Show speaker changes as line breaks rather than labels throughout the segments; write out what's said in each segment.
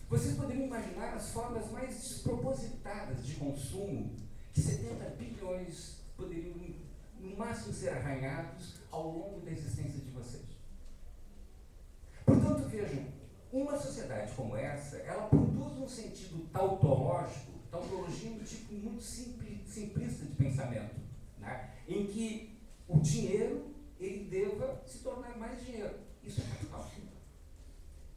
Vocês poderiam imaginar as formas mais despropositadas de consumo que 70 bilhões poderiam, no máximo, ser arranhados ao longo da existência de vocês. Portanto, vejam, uma sociedade como essa, ela produz um sentido tautológico, tautologia é um tipo muito simplista de pensamento, né? Em que o dinheiro ele deva se tornar mais dinheiro. Isso é capital.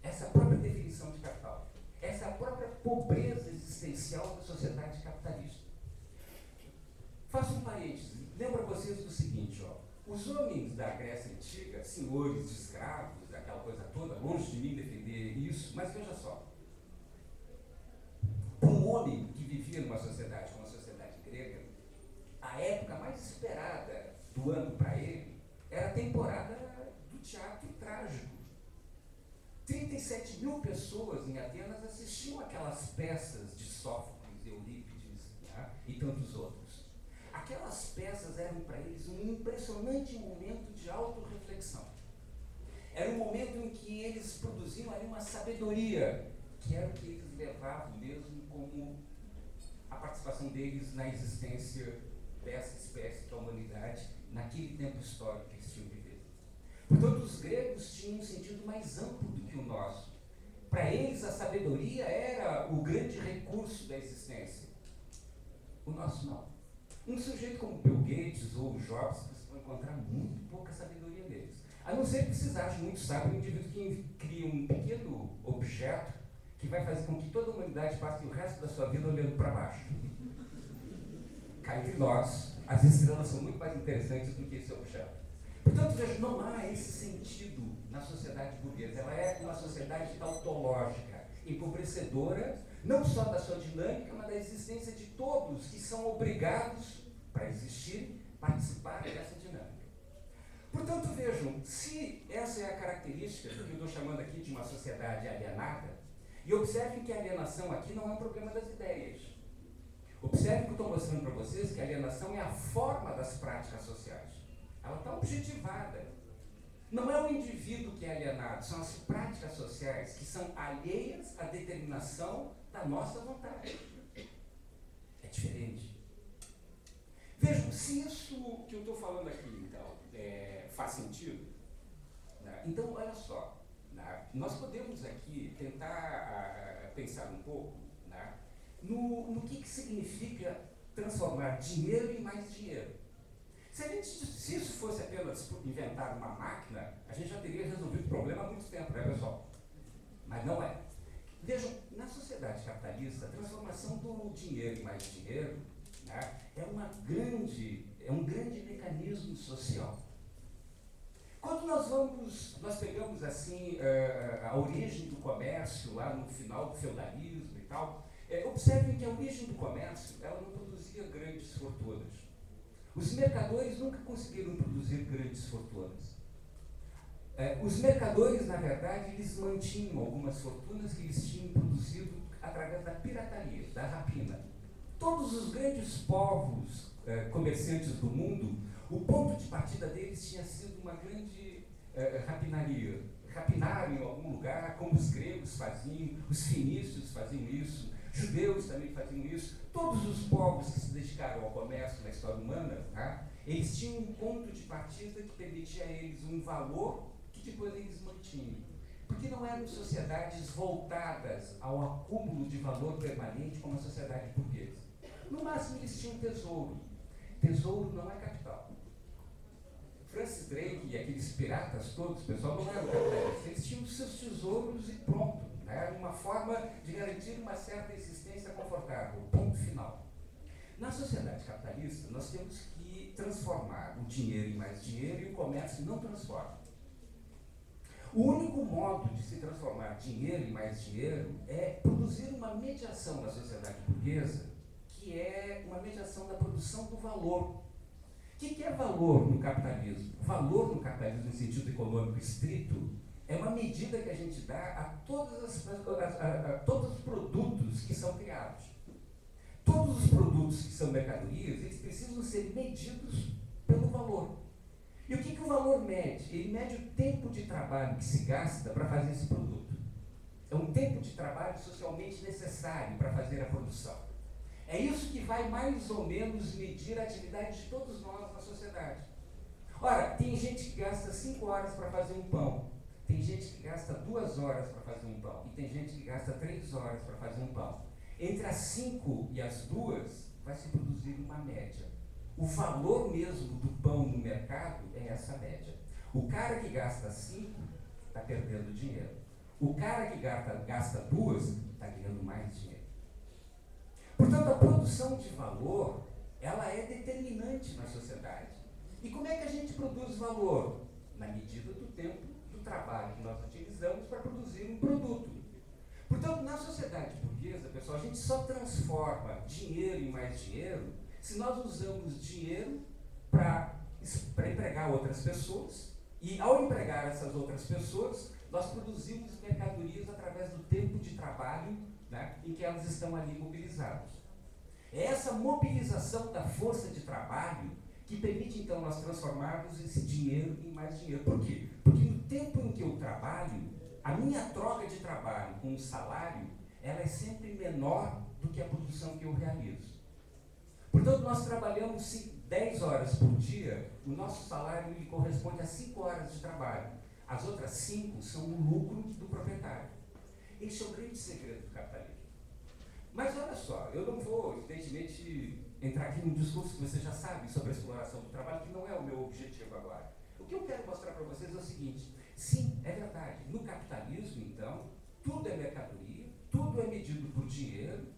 Essa é a própria definição de capital. Essa é a própria pobreza existencial da sociedade capitalista. Faço um parênteses. Lembra vocês do seguinte, ó. Os homens da Grécia Antiga, senhores de escravos, aquela coisa toda, longe de mim defender isso, mas veja só. Um homem que vivia numa sociedade como a sociedade grega, a época mais esperada do ano para ele era a temporada do teatro trágico. 37 mil pessoas em Atenas assistiam aquelas peças de Sófocles, Eurípides, né, e tantos outros. Aquelas peças eram para eles um impressionante momento de autorreflexão. Era um momento em que eles produziam ali uma sabedoria, que era o que eles levavam mesmo como a participação deles na existência dessa espécie que é a humanidade, naquele tempo histórico que eles tinham vivido. Portanto, os gregos tinham um sentido mais amplo do que o nosso. Para eles, a sabedoria era o grande recurso da existência. O nosso não. Um sujeito como Bill Gates ou Jobs, vocês vão encontrar muito pouca sabedoria neles. A não ser que vocês achem muito sábio um indivíduo que cria um pequeno objeto que vai fazer com que toda a humanidade passe o resto da sua vida olhando para baixo. Cá entre nós, as estrelas são muito mais interessantes do que esse objeto. Portanto, veja, não há esse sentido na sociedade burguesa. Ela é uma sociedade tautológica, empobrecedora, não só da sua dinâmica, mas da existência de todos que são obrigados, para existir, participar dessa dinâmica. Portanto, vejam, se essa é a característica que eu estou chamando aqui de uma sociedade alienada, e observem que a alienação aqui não é um problema das ideias. Observem que eu estou mostrando para vocês que a alienação é a forma das práticas sociais. Ela está objetivada. Não é o indivíduo que é alienado, são as práticas sociais que são alheias à determinação da nossa vontade. É diferente. Vejam, se isso que eu estou falando aqui, então, faz sentido, né? Então, olha só, né? Nós podemos aqui tentar pensar um pouco, né? no que significa transformar dinheiro em mais dinheiro. Se isso fosse apenas inventar uma máquina, a gente já teria resolvido o problema há muito tempo, né, pessoal? Mas não é. Vejam, na sociedade capitalista, a transformação do dinheiro em mais dinheiro, né, é um grande mecanismo social. Quando nós pegamos assim a origem do comércio lá no final do feudalismo e tal, observem que a origem do comércio ela não produzia grandes fortunas. Os mercadores nunca conseguiram produzir grandes fortunas. Os mercadores, na verdade, eles mantinham algumas fortunas que eles tinham produzido através da pirataria, da rapina. Todos os grandes povos comerciantes do mundo, o ponto de partida deles tinha sido uma grande rapinaria. Rapinaram em algum lugar, como os gregos faziam, os fenícios faziam isso, judeus também faziam isso. Todos os povos que se dedicaram ao comércio na história humana, tá, eles tinham um ponto de partida que permitia a eles um valor que depois eles mantinham. Porque não eram sociedades voltadas ao acúmulo de valor permanente como a sociedade burguesa. No máximo, eles tinham tesouro. Tesouro não é capital. Francis Drake e aqueles piratas todos, pessoal, não eram capitalistas. Eles tinham seus tesouros e pronto. Era uma forma de garantir uma certa existência confortável, ponto final. Na sociedade capitalista, nós temos que transformar o dinheiro em mais dinheiro e o comércio não transforma. O único modo de se transformar dinheiro em mais dinheiro é produzir uma mediação na sociedade burguesa, que é uma mediação da produção do valor. O que é valor no capitalismo? Valor no capitalismo, no sentido econômico estrito, é uma medida que a gente dá a todos os produtos que são criados. Todos os produtos que são mercadorias, eles precisam ser medidos pelo valor. E o valor mede? Ele mede o tempo de trabalho que se gasta para fazer esse produto. É um tempo de trabalho socialmente necessário para fazer a produção. É isso que vai mais ou menos medir a atividade de todos nós na sociedade. Ora, tem gente que gasta 5 horas para fazer um pão, tem gente que gasta 2 horas para fazer um pão, e tem gente que gasta 3 horas para fazer um pão. Entre as 5 e as 2, vai se produzir uma média. O valor mesmo do pão no mercado é essa média. O cara que gasta 5 está perdendo dinheiro. O cara que gasta 2 está ganhando mais dinheiro. Portanto, a produção de valor, ela é determinante na sociedade. E como é que a gente produz valor? Na medida do tempo do trabalho que nós utilizamos para produzir um produto. Portanto, na sociedade burguesa, pessoal, a gente só transforma dinheiro em mais dinheiro se nós usamos dinheiro para empregar outras pessoas, e ao empregar essas outras pessoas, nós produzimos mercadorias através do tempo de trabalho, né, em que elas estão ali mobilizadas. É essa mobilização da força de trabalho que permite, então, nós transformarmos esse dinheiro em mais dinheiro. Por quê? Porque no tempo em que eu trabalho, a minha troca de trabalho com o salário, ela é sempre menor do que a produção que eu realizo. Portanto, nós trabalhamos 10 horas por dia, o nosso salário lhe corresponde a 5 horas de trabalho. As outras 5 são o lucro do proprietário. Esse é o grande segredo do capitalismo. Mas olha só, eu não vou, evidentemente, entrar aqui num discurso que você já sabe sobre a exploração do trabalho, que não é o meu objetivo agora. O que eu quero mostrar para vocês é o seguinte: sim, é verdade, no capitalismo, então, tudo é mercadoria, tudo é medido por dinheiro,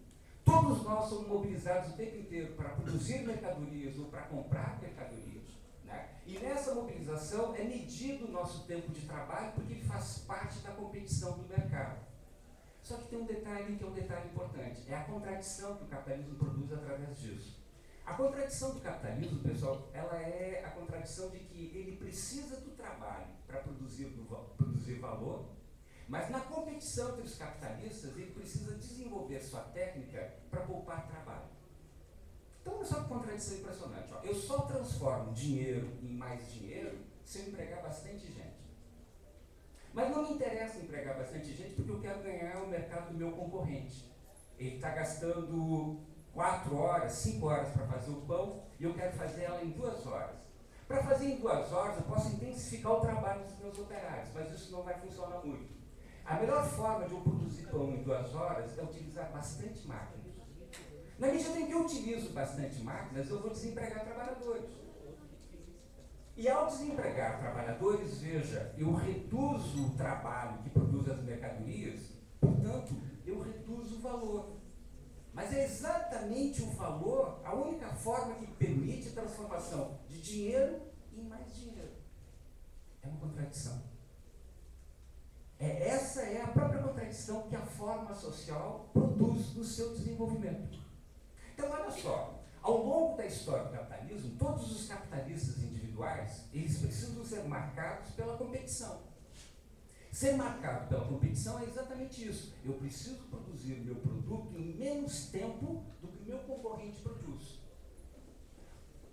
todos nós somos mobilizados o tempo inteiro para produzir mercadorias ou para comprar mercadorias, né? E nessa mobilização é medido o nosso tempo de trabalho porque ele faz parte da competição do mercado. Só que tem um detalhe que é um detalhe importante, é a contradição que o capitalismo produz através disso. A contradição do capitalismo, pessoal, ela é a contradição de que ele precisa do trabalho para produzir valor, mas na competição entre os capitalistas, ele precisa desenvolver sua técnica para poupar trabalho. Então, olha só que contradição impressionante. Ó. Eu só transformo dinheiro em mais dinheiro se eu empregar bastante gente. Mas não me interessa empregar bastante gente porque eu quero ganhar o mercado do meu concorrente. Ele está gastando 4 horas, 5 horas para fazer o pão e eu quero fazer ela em 2 horas. Para fazer em 2 horas, eu posso intensificar o trabalho dos meus operários, mas isso não vai funcionar muito. A melhor forma de eu produzir pão em 2 horas é utilizar bastante máquinas. Na medida em que eu utilizo bastante máquinas, eu vou desempregar trabalhadores. E ao desempregar trabalhadores, veja, eu reduzo o trabalho que produz as mercadorias, portanto, eu reduzo o valor. Mas é exatamente o valor a única forma que permite a transformação de dinheiro em mais dinheiro. É uma contradição. Essa é a própria contradição que a forma social produz no seu desenvolvimento. Então, olha só, ao longo da história do capitalismo, todos os capitalistas individuais, eles precisam ser marcados pela competição. Ser marcado pela competição é exatamente isso. Eu preciso produzir o meu produto em menos tempo do que o meu concorrente produz.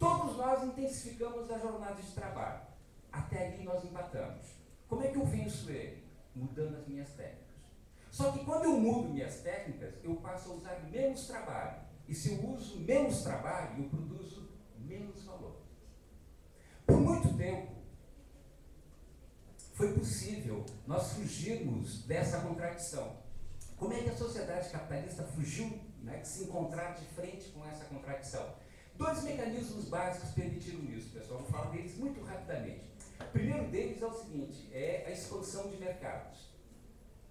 Todos nós intensificamos a jornada de trabalho. Até ali nós empatamos. Como é que eu venço ele? Mudando as minhas técnicas. Só que quando eu mudo minhas técnicas, eu passo a usar menos trabalho. E se eu uso menos trabalho, eu produzo menos valor. Por muito tempo, foi possível nós fugirmos dessa contradição. Como é que a sociedade capitalista fugiu, né, de se encontrar de frente com essa contradição? 2 mecanismos básicos permitiram isso, pessoal. Vou falar deles muito rapidamente. O primeiro deles é o seguinte, é a expansão de mercados.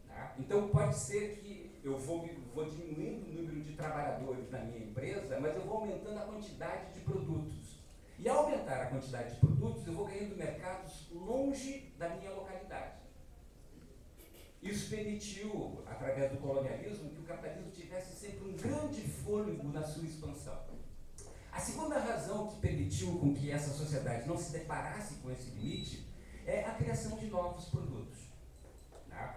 Tá? Então, pode ser que eu vou diminuindo o número de trabalhadores na minha empresa, mas eu vou aumentando a quantidade de produtos. E ao aumentar a quantidade de produtos, eu vou ganhando mercados longe da minha localidade. Isso permitiu, através do colonialismo, que o capitalismo tivesse sempre um grande fôlego na sua expansão. A segunda razão que permitiu com que essa sociedade não se deparasse com esse limite é a criação de novos produtos.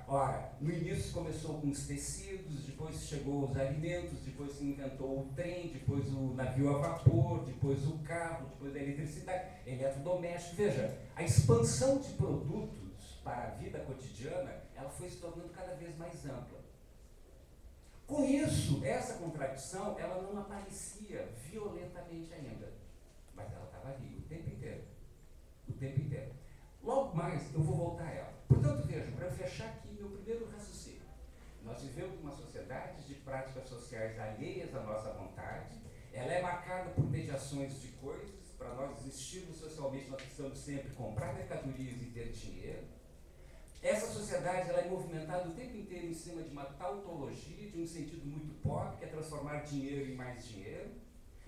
Ora, no início começou com os tecidos, depois chegou os alimentos, depois se inventou o trem, depois o navio a vapor, depois o carro, depois a eletricidade, eletrodoméstico. Veja, a expansão de produtos para a vida cotidiana, ela foi se tornando cada vez mais ampla. Com isso, essa contradição, ela não aparecia violentamente ainda, mas ela estava ali o tempo inteiro. O tempo inteiro. Logo mais, eu vou voltar a ela. Portanto, vejam, para fechar aqui meu primeiro raciocínio, nós vivemos uma sociedade de práticas sociais alheias à nossa vontade, ela é marcada por mediações de coisas. Para nós existirmos socialmente, nós precisamos sempre comprar mercadorias e ter dinheiro. Essa sociedade ela é movimentada o tempo inteiro em cima de uma tautologia, de um sentido muito pobre, que é transformar dinheiro em mais dinheiro.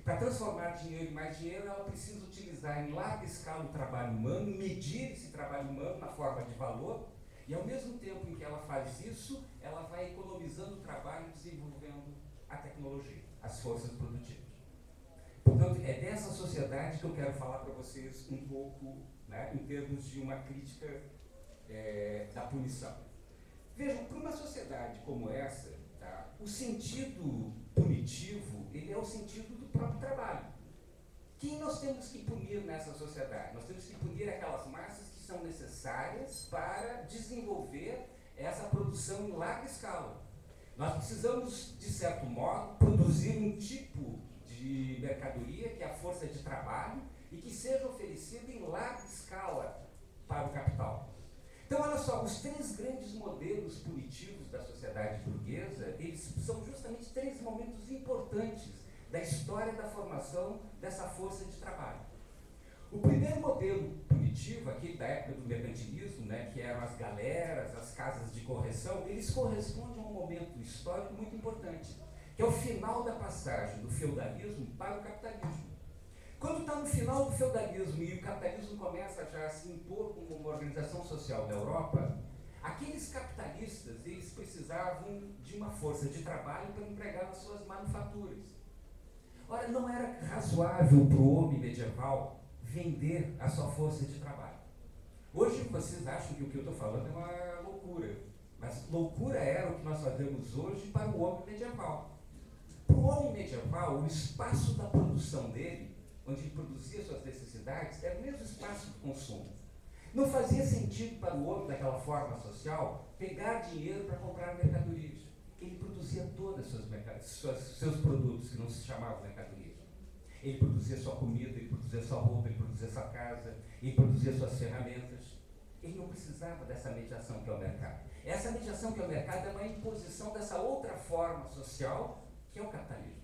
Para transformar dinheiro em mais dinheiro, ela precisa utilizar em larga escala o trabalho humano, medir esse trabalho humano na forma de valor, e ao mesmo tempo em que ela faz isso, ela vai economizando o trabalho e desenvolvendo a tecnologia, as forças produtivas. Portanto, é dessa sociedade que eu quero falar para vocês um pouco, né, em termos de uma crítica da punição. Vejam, para uma sociedade como essa, tá, o sentido punitivo, ele é o sentido do próprio trabalho. Quem nós temos que punir nessa sociedade? Nós temos que punir aquelas massas que são necessárias para desenvolver essa produção em larga escala. Nós precisamos, de certo modo, produzir um tipo de mercadoria, que é a força de trabalho, e que seja oferecida em larga escala para o capital. Então, olha só, os três grandes modelos punitivos da sociedade burguesa, eles são justamente três momentos importantes da história da formação dessa força de trabalho. O primeiro modelo punitivo, aquele da época do mercantilismo, né, que eram as galeras, as casas de correção, eles correspondem a um momento histórico muito importante, que é o final da passagem do feudalismo para o capitalismo. Quando está no final do feudalismo e o capitalismo começa já a se impor como uma organização social na Europa, aqueles capitalistas, eles precisavam de uma força de trabalho para empregar nas suas manufaturas. Ora, não era razoável para o homem medieval vender a sua força de trabalho. Hoje vocês acham que o que eu estou falando é uma loucura, mas loucura era o que nós fazemos hoje para o homem medieval. Para o homem medieval, o espaço da produção dele, onde ele produzia suas necessidades, era o mesmo espaço de consumo. Não fazia sentido para o homem, daquela forma social, pegar dinheiro para comprar mercadorias. Ele produzia todas seus produtos, que não se chamavam mercadorias. Ele produzia sua comida, ele produzia sua roupa, ele produzia sua casa, ele produzia suas ferramentas. Ele não precisava dessa mediação que é o mercado. Essa mediação que é o mercado é uma imposição dessa outra forma social, que é o capitalismo.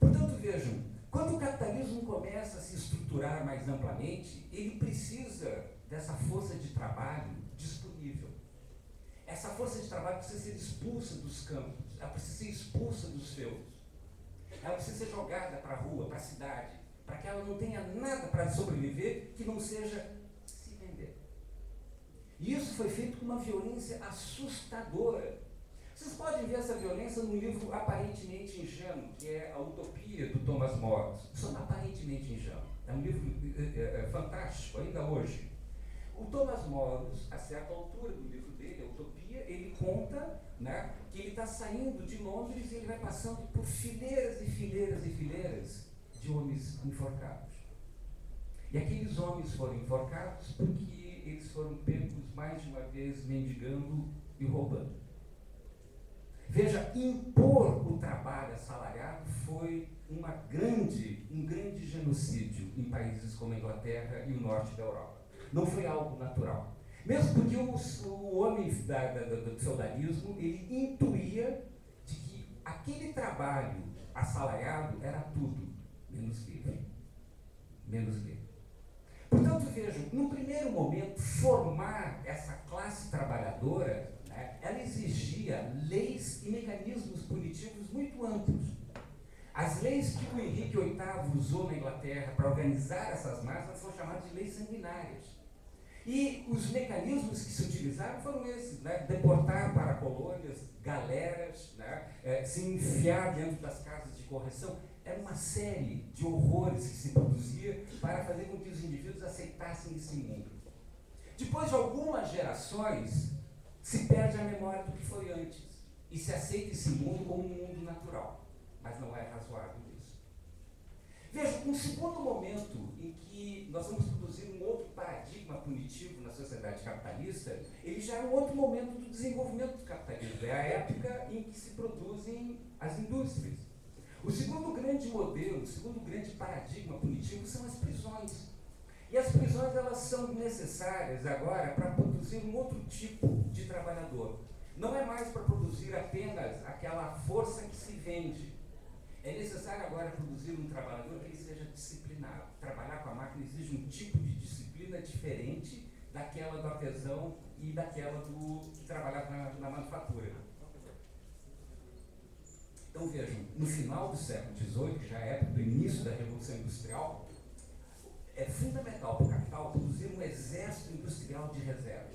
Portanto, vejam, quando o capitalismo começa a se estruturar mais amplamente, ele precisa dessa força de trabalho disponível. Essa força de trabalho precisa ser expulsa dos campos, ela precisa ser expulsa dos feudos. Ela precisa ser jogada para a rua, para a cidade, para que ela não tenha nada para sobreviver que não seja se vender. E isso foi feito com uma violência assustadora. Vocês podem ver essa violência num livro aparentemente ingênuo, que é A Utopia, do Thomas More. Só aparentemente ingênuo. É um livro fantástico, ainda hoje. O Thomas More, a certa altura do livro dele, A Utopia, ele conta, né, que ele está saindo de Londres e ele vai passando por fileiras e fileiras e fileiras de homens enforcados. E aqueles homens foram enforcados porque eles foram pegos mais de uma vez mendigando e roubando. Veja, impor o trabalho assalariado foi um grande genocídio em países como a Inglaterra e o norte da Europa. Não foi algo natural. Mesmo porque o homem do feudalismo, ele intuía de que aquele trabalho assalariado era tudo menos livre. Menos livre. Portanto, vejam, no primeiro momento, formar essa classe trabalhadora, né, ela exigia leis e mecanismos punitivos muito amplos. As leis que o Henrique VIII usou na Inglaterra para organizar essas massas são chamadas de leis sanguinárias. E os mecanismos que se utilizaram foram esses, né? Deportar para colônias, galeras, né? Se enfiar dentro das casas de correção. Era uma série de horrores que se produzia para fazer com que os indivíduos aceitassem esse mundo. Depois de algumas gerações, se perde a memória do que foi antes e se aceita esse mundo como um mundo natural, mas não é razoável isso. Veja, um segundo momento em que nós vamos produzir um outro paradigma punitivo na sociedade capitalista, ele já é um outro momento do desenvolvimento do capitalismo, é a época em que se produzem as indústrias. O segundo grande modelo, o segundo grande paradigma punitivo são as prisões. E as prisões, elas são necessárias agora para produzir um outro tipo de trabalhador. Não é mais para produzir apenas aquela força que se vende. É necessário agora produzir um trabalhador que ele seja disciplinado. Trabalhar com a máquina exige um tipo de disciplina diferente daquela do artesão e daquela do que trabalhava na manufatura. Então vejam, no final do século XVIII, que já é a época do início da Revolução Industrial, é fundamental para o capital produzir um exército industrial de reserva.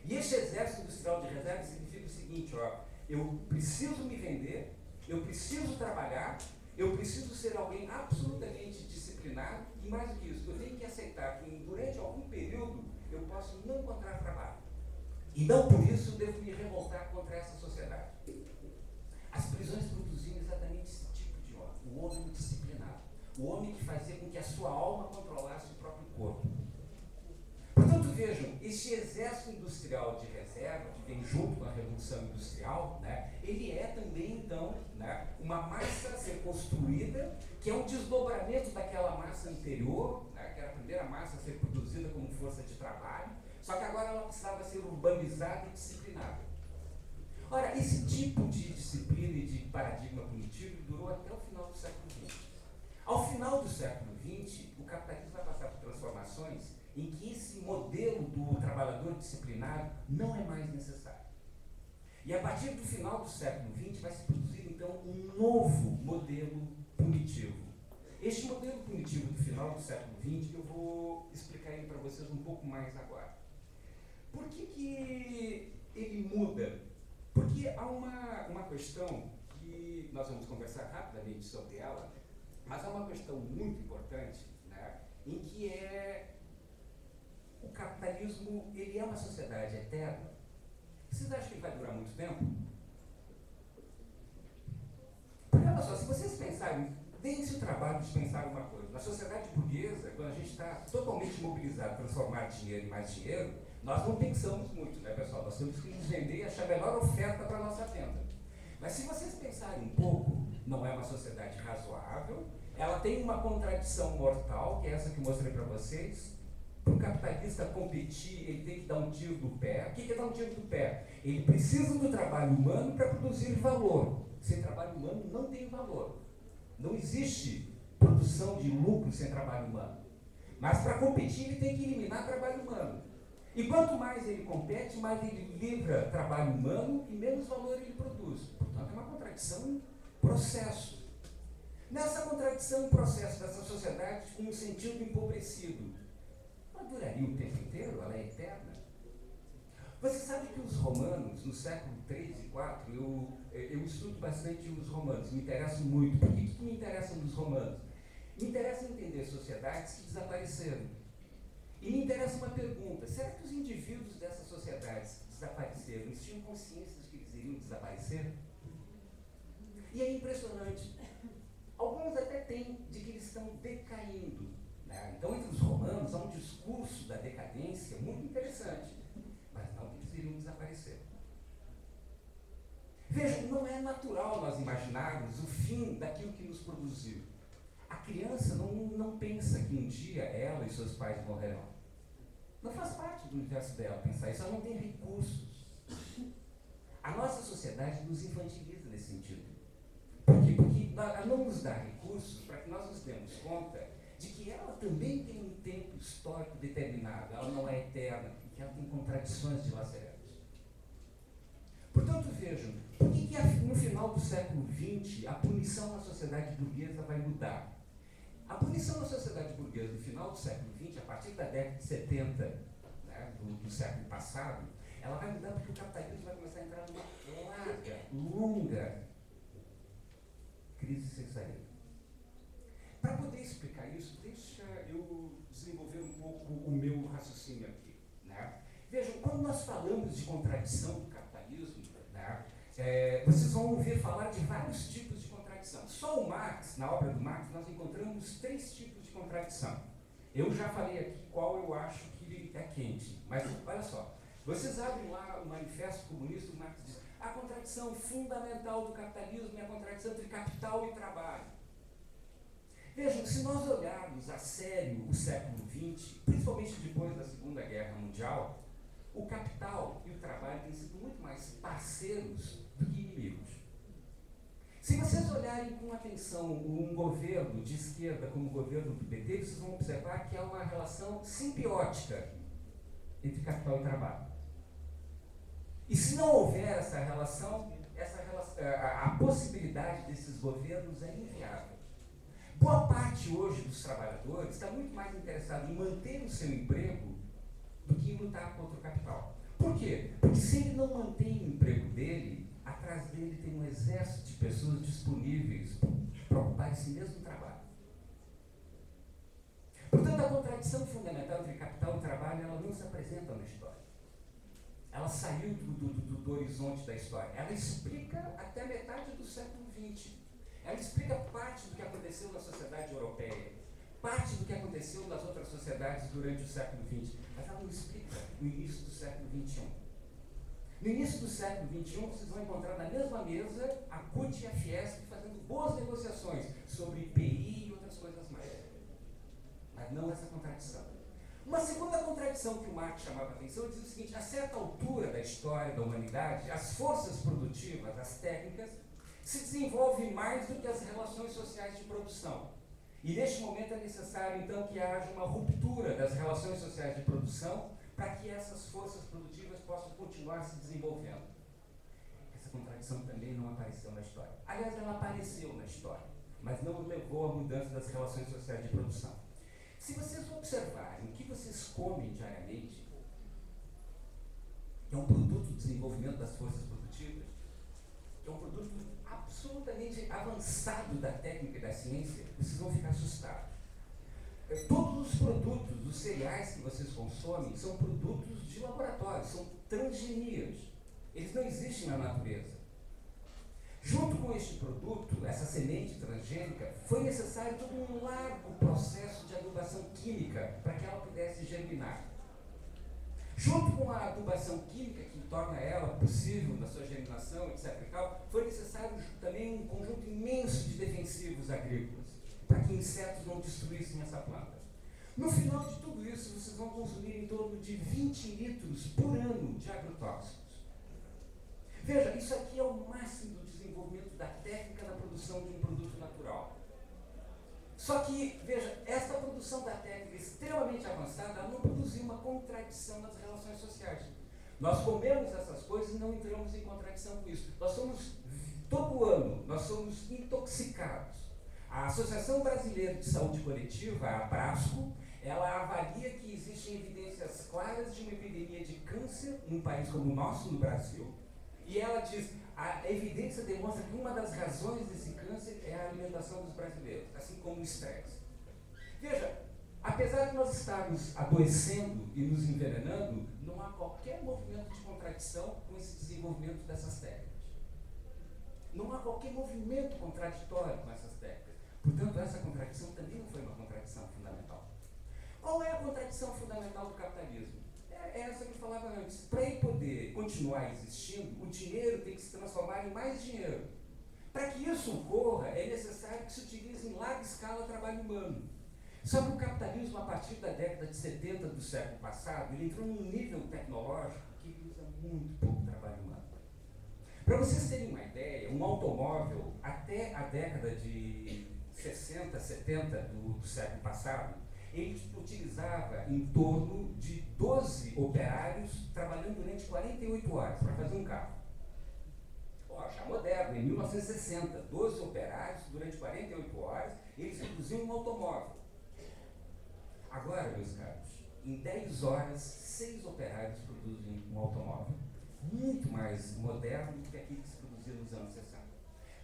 E esse exército industrial de reserva significa o seguinte, ó, eu preciso me vender, eu preciso trabalhar, eu preciso ser alguém absolutamente disciplinado e, mais do que isso, eu tenho que aceitar que durante algum período eu posso não encontrar trabalho. E não por isso eu devo me revoltar contra essa sociedade. As prisões produziam exatamente esse tipo de homem, o homem disciplinado, o homem que fazia com que a sua alma controlasse o próprio corpo. Portanto, vejam, esse exército industrial de reserva, que vem junto com a Revolução Industrial, né, ele é também, então, né, uma massa a ser construída, que é um desdobramento daquela massa anterior, né, que era a primeira massa a ser produzida como força de trabalho, só que agora ela precisava ser urbanizada e disciplinada. Ora, esse tipo de disciplina e de paradigma punitivo durou até o final do século XX. Ao final do século XX, o capitalismo vai passar por transformações em que esse modelo do trabalhador disciplinado não é mais necessário. E a partir do final do século XX vai se produzir, então, um novo modelo punitivo. Este modelo punitivo do final do século XX, eu vou explicar ele para vocês um pouco mais agora. Por que ele muda? Porque há uma questão que nós vamos conversar rapidamente sobre ela, mas há uma questão muito importante, né, em que o capitalismo, ele é uma sociedade eterna. Vocês acham que ele vai durar muito tempo? Porque olha só, se vocês pensarem, deem-se o trabalho de pensar uma coisa. Na sociedade burguesa, quando a gente está totalmente mobilizado para transformar dinheiro em mais dinheiro, nós não pensamos muito, né, pessoal? Nós temos que nos vender e achar a melhor oferta para a nossa venda. Mas se vocês pensarem um pouco, não é uma sociedade razoável, ela tem uma contradição mortal, que é essa que eu mostrei para vocês. Para o capitalista competir, ele tem que dar um tiro do pé. O que é dar um tiro do pé? Ele precisa do trabalho humano para produzir valor. Sem trabalho humano não tem valor. Não existe produção de lucro sem trabalho humano. Mas para competir, ele tem que eliminar trabalho humano. E quanto mais ele compete, mais ele livra trabalho humano e menos valor ele produz. Portanto, é uma contradição em processo. Nessa contradição em processo dessa sociedade com um sentido empobrecido, ela duraria o tempo inteiro? Ela é eterna? Você sabe que os romanos, no século 3 e 4, eu estudo bastante os romanos, me interessam muito. Por que me interessam dos romanos? Me interessa entender sociedades que desapareceram. E me interessa uma pergunta: será que os indivíduos dessas sociedades que desapareceram, eles tinham consciência de que eles iriam desaparecer? E é impressionante. Alguns até têm de que eles estão decaindo, né? Então, entre os romanos, há um discurso da decadência muito interessante, mas não que eles iriam desaparecer. Vejam, não é natural nós imaginarmos o fim daquilo que nos produziu. A criança não pensa que um dia ela e seus pais morrerão. Não faz parte do universo dela pensar isso, ela não tem recursos. A nossa sociedade nos infantiliza nesse sentido. Por quê? Porque ela não nos dá recursos para que nós nos demos conta de que ela também tem um tempo histórico determinado, ela não é eterna, e que ela tem contradições dilacerantes. Portanto, vejam, por que no final do século XX a punição na sociedade burguesa vai mudar? A punição na sociedade burguesa no final do século XX, a partir da década de 70, né, do século passado, ela vai mudar porque o capitalismo vai começar a entrar numa larga, longa crise sem saída. Para poder explicar isso, deixa eu desenvolver um pouco o meu raciocínio aqui, né? Vejam, quando nós falamos de contradição do capitalismo, né, vocês vão ouvir falar de vários tipos de contradição. contradição. Só o Marx, na obra do Marx, nós encontramos 3 tipos de contradição. Eu já falei aqui qual eu acho que é quente, mas olha só. Vocês abrem lá o Manifesto Comunista, o Marx diz: a contradição fundamental do capitalismo é a contradição entre capital e trabalho. Vejam, se nós olharmos a sério o século XX, principalmente depois da Segunda Guerra Mundial, o capital e o trabalho têm sido muito mais parceiros do que inimigos. Se vocês olharem com atenção um governo de esquerda como o governo do PT, vocês vão observar que há uma relação simbiótica entre capital e trabalho. E se não houver essa relação, a possibilidade desses governos é inviável. Boa parte hoje dos trabalhadores está muito mais interessado em manter o seu emprego do que em lutar contra o capital. Por quê? Porque se ele não mantém o emprego dele, atrás dele tem um exército de pessoas disponíveis para ocupar esse mesmo trabalho. Portanto, a contradição fundamental entre capital e trabalho, ela não se apresenta na história. Ela saiu do horizonte da história. Ela explica até metade do século XX. Ela explica parte do que aconteceu na sociedade europeia, parte do que aconteceu nas outras sociedades durante o século XX, mas ela não explica o início do século XXI. No início do século XXI, vocês vão encontrar na mesma mesa a CUT e a Fiesp fazendo boas negociações sobre IPI e outras coisas mais. Mas não essa contradição. Uma segunda contradição que o Marx chamava a atenção, ele diz o seguinte: a certa altura da história da humanidade, as forças produtivas, as técnicas, se desenvolvem mais do que as relações sociais de produção. E neste momento é necessário, então, que haja uma ruptura das relações sociais de produção para que essas forças produtivas possam continuar se desenvolvendo. Essa contradição também não apareceu na história. Aliás, ela apareceu na história, mas não levou à mudança das relações sociais de produção. Se vocês observarem o que vocês comem diariamente, que é um produto do desenvolvimento das forças produtivas, que é um produto absolutamente avançado da técnica e da ciência, vocês vão ficar assustados. Todos os produtos, os cereais que vocês consomem, são produtos de laboratório, são transgenias. Eles não existem na natureza. Junto com este produto, essa semente transgênica, foi necessário todo um largo processo de adubação química para que ela pudesse germinar. Junto com a adubação química, que torna ela possível na sua germinação, etc. e tal, foi necessário também um conjunto imenso de defensivos agrícolas, para que insetos não destruíssem essa planta. No final de tudo isso, vocês vão consumir em torno de 20 litros por ano de agrotóxicos. Veja, isso aqui é o máximo do desenvolvimento da técnica na produção de um produto natural. Só que, veja, essa produção da técnica extremamente avançada, ela não produziu uma contradição nas relações sociais. Nós comemos essas coisas e não entramos em contradição com isso. Nós somos, todo ano, nós somos intoxicados. A Associação Brasileira de Saúde Coletiva, a ABRASCO, ela avalia que existem evidências claras de uma epidemia de câncer num país como o nosso, no Brasil, e ela diz: a evidência demonstra que uma das razões desse câncer é a alimentação dos brasileiros, assim como o estresse. Veja, apesar de nós estarmos adoecendo e nos envenenando, não há qualquer movimento de contradição com esse desenvolvimento dessas técnicas. Não há qualquer movimento contraditório com essas técnicas. Portanto, essa contradição também não foi uma contradição fundamental. Qual é a contradição fundamental do capitalismo? É essa que eu falava antes. Para ele poder continuar existindo, o dinheiro tem que se transformar em mais dinheiro. Para que isso ocorra, é necessário que se utilize em larga escala o trabalho humano. Só que o capitalismo, a partir da década de 70 do século passado, ele entrou num nível tecnológico que usa muito pouco trabalho humano. Para vocês terem uma ideia, um automóvel, até a década de 60, 70 do século passado, ele utilizava em torno de 12 operários trabalhando durante 48 horas para fazer um carro. Já moderno, em 1960, 12 operários durante 48 horas, eles produziam um automóvel. Agora, meus caros, em 10 horas, 6 operários produzem um automóvel. Muito mais moderno do que aquilo que se produzia nos anos 60.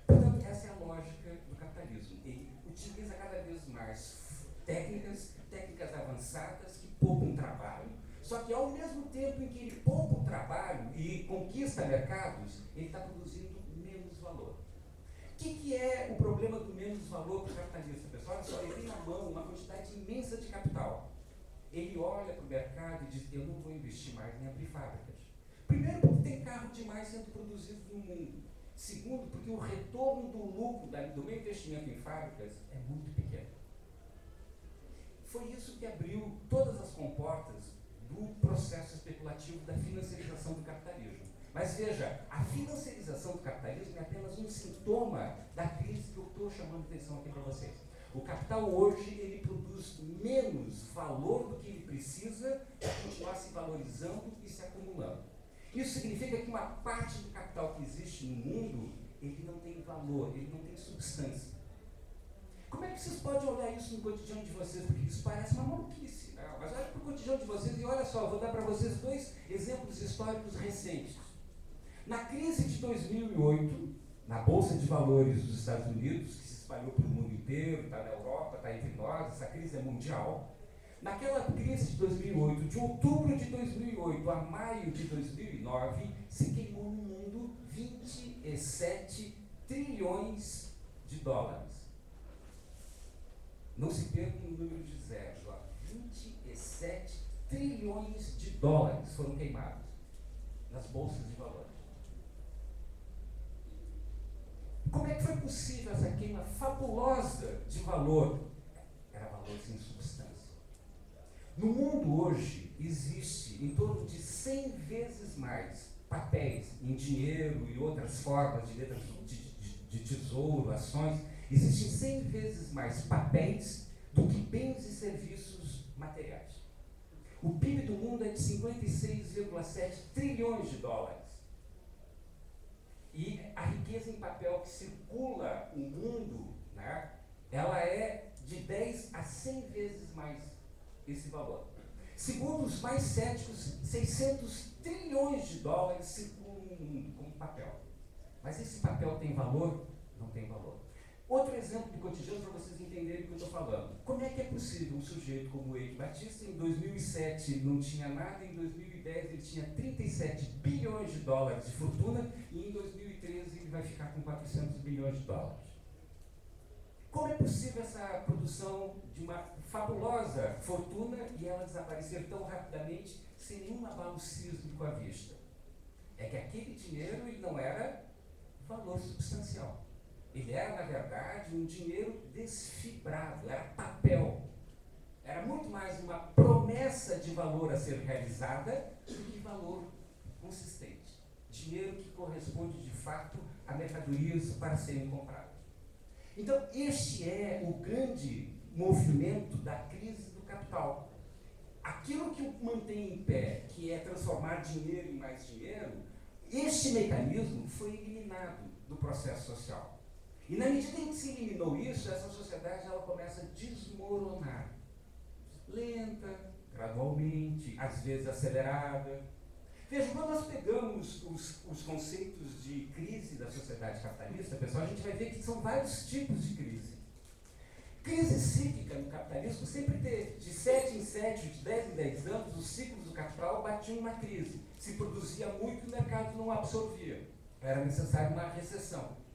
Portanto, essa é a lógica do capitalismo. Ele utiliza cada vez mais técnicas avançadas que poupam trabalho, só que ao mesmo tempo em que ele poupa o trabalho e conquista mercados, ele está produzindo menos valor. O que é o problema do menos valor para o capitalista, pessoal? Olha só, ele tem na mão uma quantidade imensa de capital. Ele olha para o mercado e diz, eu não vou investir mais em abrir fábricas. Primeiro, porque tem carro demais sendo produzido no mundo. Segundo, porque o retorno do lucro do meu investimento em fábricas é muito pequeno. Foi isso que abriu todas as comportas do processo especulativo da financiarização do capitalismo. Mas veja, a financiarização do capitalismo é apenas um sintoma da crise que eu estou chamando a atenção aqui para vocês. O capital hoje, ele produz menos valor do que ele precisa para continuar se valorizando e se acumulando. Isso significa que uma parte do capital que existe no mundo, ele não tem valor, ele não tem substância. Como é que vocês podem olhar isso no cotidiano de vocês? Porque isso parece uma maluquice, né? Mas olha para o cotidiano de vocês e olha só, eu vou dar para vocês 2 exemplos históricos recentes. Na crise de 2008, na Bolsa de Valores dos Estados Unidos, que se espalhou pelo mundo inteiro, está na Europa, está entre nós, essa crise é mundial. Naquela crise de 2008, de outubro de 2008 a maio de 2009, se queimou no mundo 27 trilhões de dólares. Não se perca no número de zeros, ó. 27 trilhões de dólares foram queimados nas bolsas de valores. Como é que foi possível essa queima fabulosa de valor? Era valor sem substância. No mundo hoje, existe em torno de 100 vezes mais papéis em dinheiro e outras formas de letras de tesouro, ações. Existem 100 vezes mais papéis do que bens e serviços materiais. O PIB do mundo é de 56,7 trilhões de dólares. E a riqueza em papel que circula o mundo, né, ela é de 10 a 100 vezes mais esse valor. Segundo os mais céticos, 600 trilhões de dólares circulam no mundo como papel. Mas esse papel tem valor? Não tem valor. Outro exemplo de cotidiano para vocês entenderem o que eu estou falando. Como é que é possível um sujeito como o Eike Batista, em 2007 não tinha nada, em 2010 ele tinha 37 bilhões de dólares de fortuna e em 2013 ele vai ficar com 400 bilhões de dólares? Como é possível essa produção de uma fabulosa fortuna e ela desaparecer tão rapidamente sem nenhum abalo sísmico à vista? É que aquele dinheiro ele não era valor substancial. Ele era, na verdade, um dinheiro desfibrado, era papel. Era muito mais uma promessa de valor a ser realizada do que valor consistente. Dinheiro que corresponde, de fato, a mercadorias para serem compradas. Então, este é o grande movimento da crise do capital. Aquilo que o mantém em pé, que é transformar dinheiro em mais dinheiro, este mecanismo foi eliminado do processo social. E na medida em que se eliminou isso, essa sociedade ela começa a desmoronar. Lenta, gradualmente, às vezes acelerada. Veja, quando nós pegamos os conceitos de crise da sociedade capitalista, pessoal, a gente vai ver que são vários tipos de crise. Crise cíclica no capitalismo sempre teve, de 7 em 7, de 10 em 10 anos, os ciclos do capital batiam uma crise. Se produzia muito, o mercado não absorvia. Era necessário uma recessão.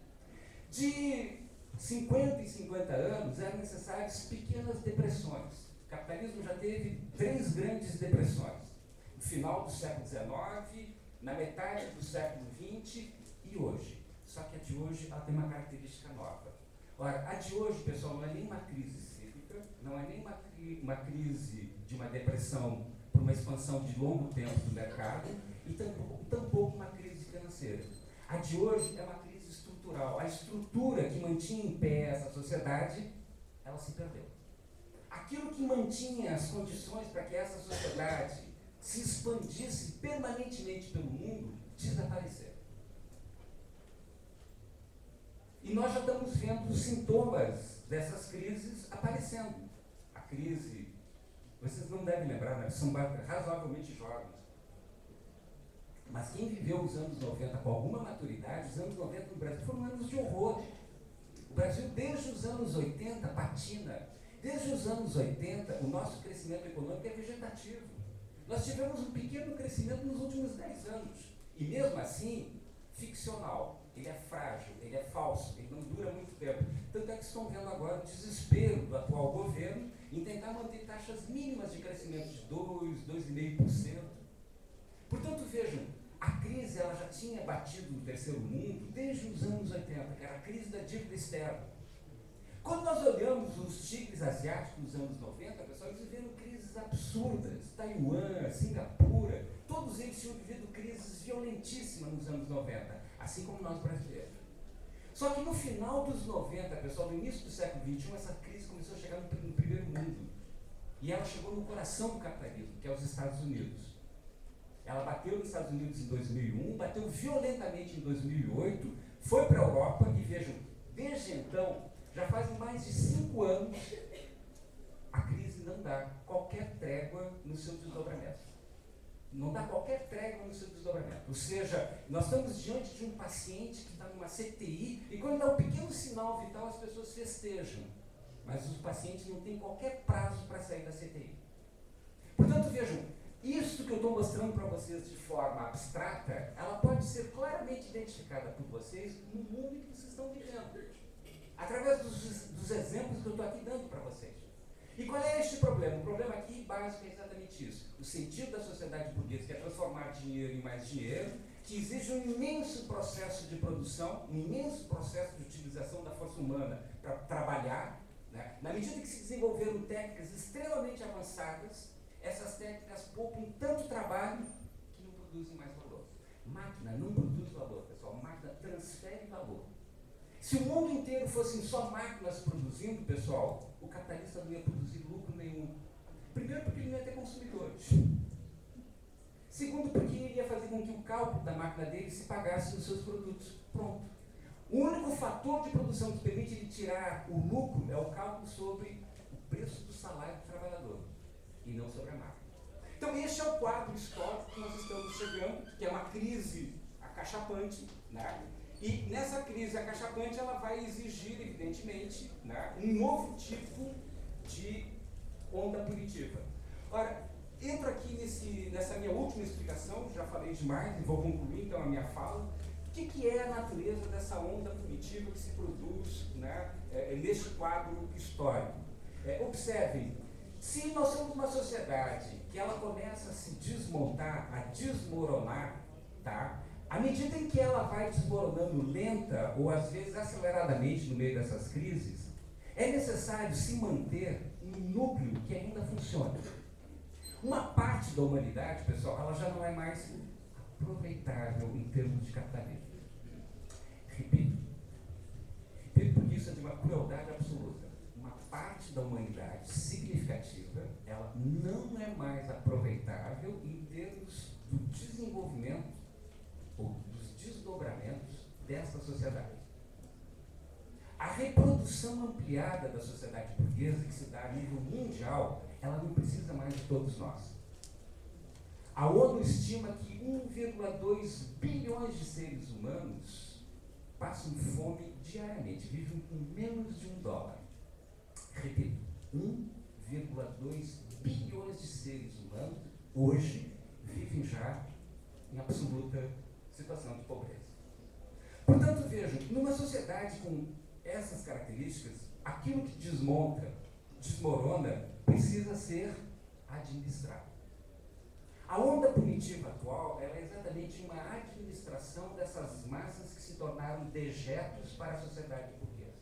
De 50 em 50 anos, eram necessárias pequenas depressões. O capitalismo já teve 3 grandes depressões. No final do século XIX, na metade do século XX e hoje. Só que a de hoje ela tem uma característica nova. Ora, a de hoje, pessoal, não é nem uma crise cíclica, não é nem uma crise de uma depressão por uma expansão de longo tempo do mercado e tampouco uma crise financeira. A de hoje é uma crise estrutural. A estrutura que mantinha em pé essa sociedade, ela se perdeu. Aquilo que mantinha as condições para que essa sociedade se expandisse permanentemente pelo mundo, desapareceu. E nós já estamos vendo os sintomas dessas crises aparecendo. A crise, vocês não devem lembrar, né? São razoavelmente jovens. Mas quem viveu os anos 90 com alguma maturidade, os anos 90 no Brasil foram anos de horror. O Brasil, desde os anos 80, patina. Desde os anos 80, o nosso crescimento econômico é vegetativo. Nós tivemos um pequeno crescimento nos últimos 10 anos. E mesmo assim, ficcional, ele é frágil, ele é falso, ele não dura muito tempo. Tanto é que estão vendo agora o desespero do atual governo em tentar manter taxas mínimas de crescimento de 2%, 2,5%. Portanto, vejam, a crise ela já tinha batido no terceiro mundo desde os anos 80, que era a crise da dívida externa. Quando nós olhamos os tigres asiáticos dos anos 90, pessoal, eles viveram crises absurdas. Taiwan, Singapura, todos eles tinham vivido crises violentíssimas nos anos 90, assim como nós brasileiros. Só que no final dos 90, pessoal, no início do século XXI, essa crise começou a chegar no primeiro mundo. E ela chegou no coração do capitalismo, que é os Estados Unidos. Ela bateu nos Estados Unidos em 2001, bateu violentamente em 2008, foi para a Europa e vejam, desde então, já fazem mais de 5 anos, a crise não dá qualquer trégua no seu desdobramento. Não dá qualquer trégua no seu desdobramento. Ou seja, nós estamos diante de um paciente que está numa CTI e quando dá um pequeno sinal vital as pessoas festejam. Mas os pacientes não têm qualquer prazo para sair da CTI. Portanto, vejam, isso que eu estou mostrando para vocês de forma abstrata, ela pode ser claramente identificada por vocês no mundo em que vocês estão vivendo. Através dos exemplos que eu estou aqui dando para vocês. E qual é este problema? O problema aqui básico é exatamente isso. O sentido da sociedade burguesa, que é transformar dinheiro em mais dinheiro, que exige um imenso processo de produção, um imenso processo de utilização da força humana para trabalhar. Né? Na medida que se desenvolveram técnicas extremamente avançadas, essas técnicas poupam tanto trabalho que não produzem mais valor. Máquina não produz valor, pessoal. Máquina transfere valor. Se o mundo inteiro fossem só máquinas produzindo, pessoal, o capitalista não ia produzir lucro nenhum. Primeiro, porque ele não ia ter consumidores. Segundo, porque ele ia fazer com que o cálculo da máquina dele se pagasse nos seus produtos. Pronto. O único fator de produção que permite ele tirar o lucro é o cálculo sobre o preço do salário do trabalhador e não sobre a máquina. Então, este é o quadro histórico que nós estamos chegando, que é uma crise acachapante, né? E nessa crise acachapante, ela vai exigir, evidentemente, né, um novo tipo de onda punitiva. Ora, entro aqui nessa minha última explicação, já falei demais e vou concluir então a minha fala. O que é a natureza dessa onda punitiva que se produz, né, neste quadro histórico? Observem, se nós somos uma sociedade que ela começa a se desmontar, a desmoronar, tá? À medida em que ela vai desmoronando lenta ou às vezes aceleradamente no meio dessas crises, é necessário se manter um núcleo que ainda funciona. Uma parte da humanidade, pessoal, ela já não é mais aproveitável em termos de capitalismo. Repito porque isso é de uma crueldade absoluta. Uma parte da humanidade significativa, ela não é mais aproveitável em termos do desenvolvimento ou dos desdobramentos dessa sociedade. A reprodução ampliada da sociedade burguesa, que se dá a nível mundial, ela não precisa mais de todos nós. A ONU estima que 1,2 bilhões de seres humanos passam fome diariamente, vivem com menos de $1. Repito, 1,2 bilhões de seres humanos hoje vivem já em absoluta situação de pobreza. Portanto, vejam, numa sociedade com essas características, aquilo que desmorona, precisa ser administrado. A onda punitiva atual é exatamente uma administração dessas massas que se tornaram dejetos para a sociedade burguesa.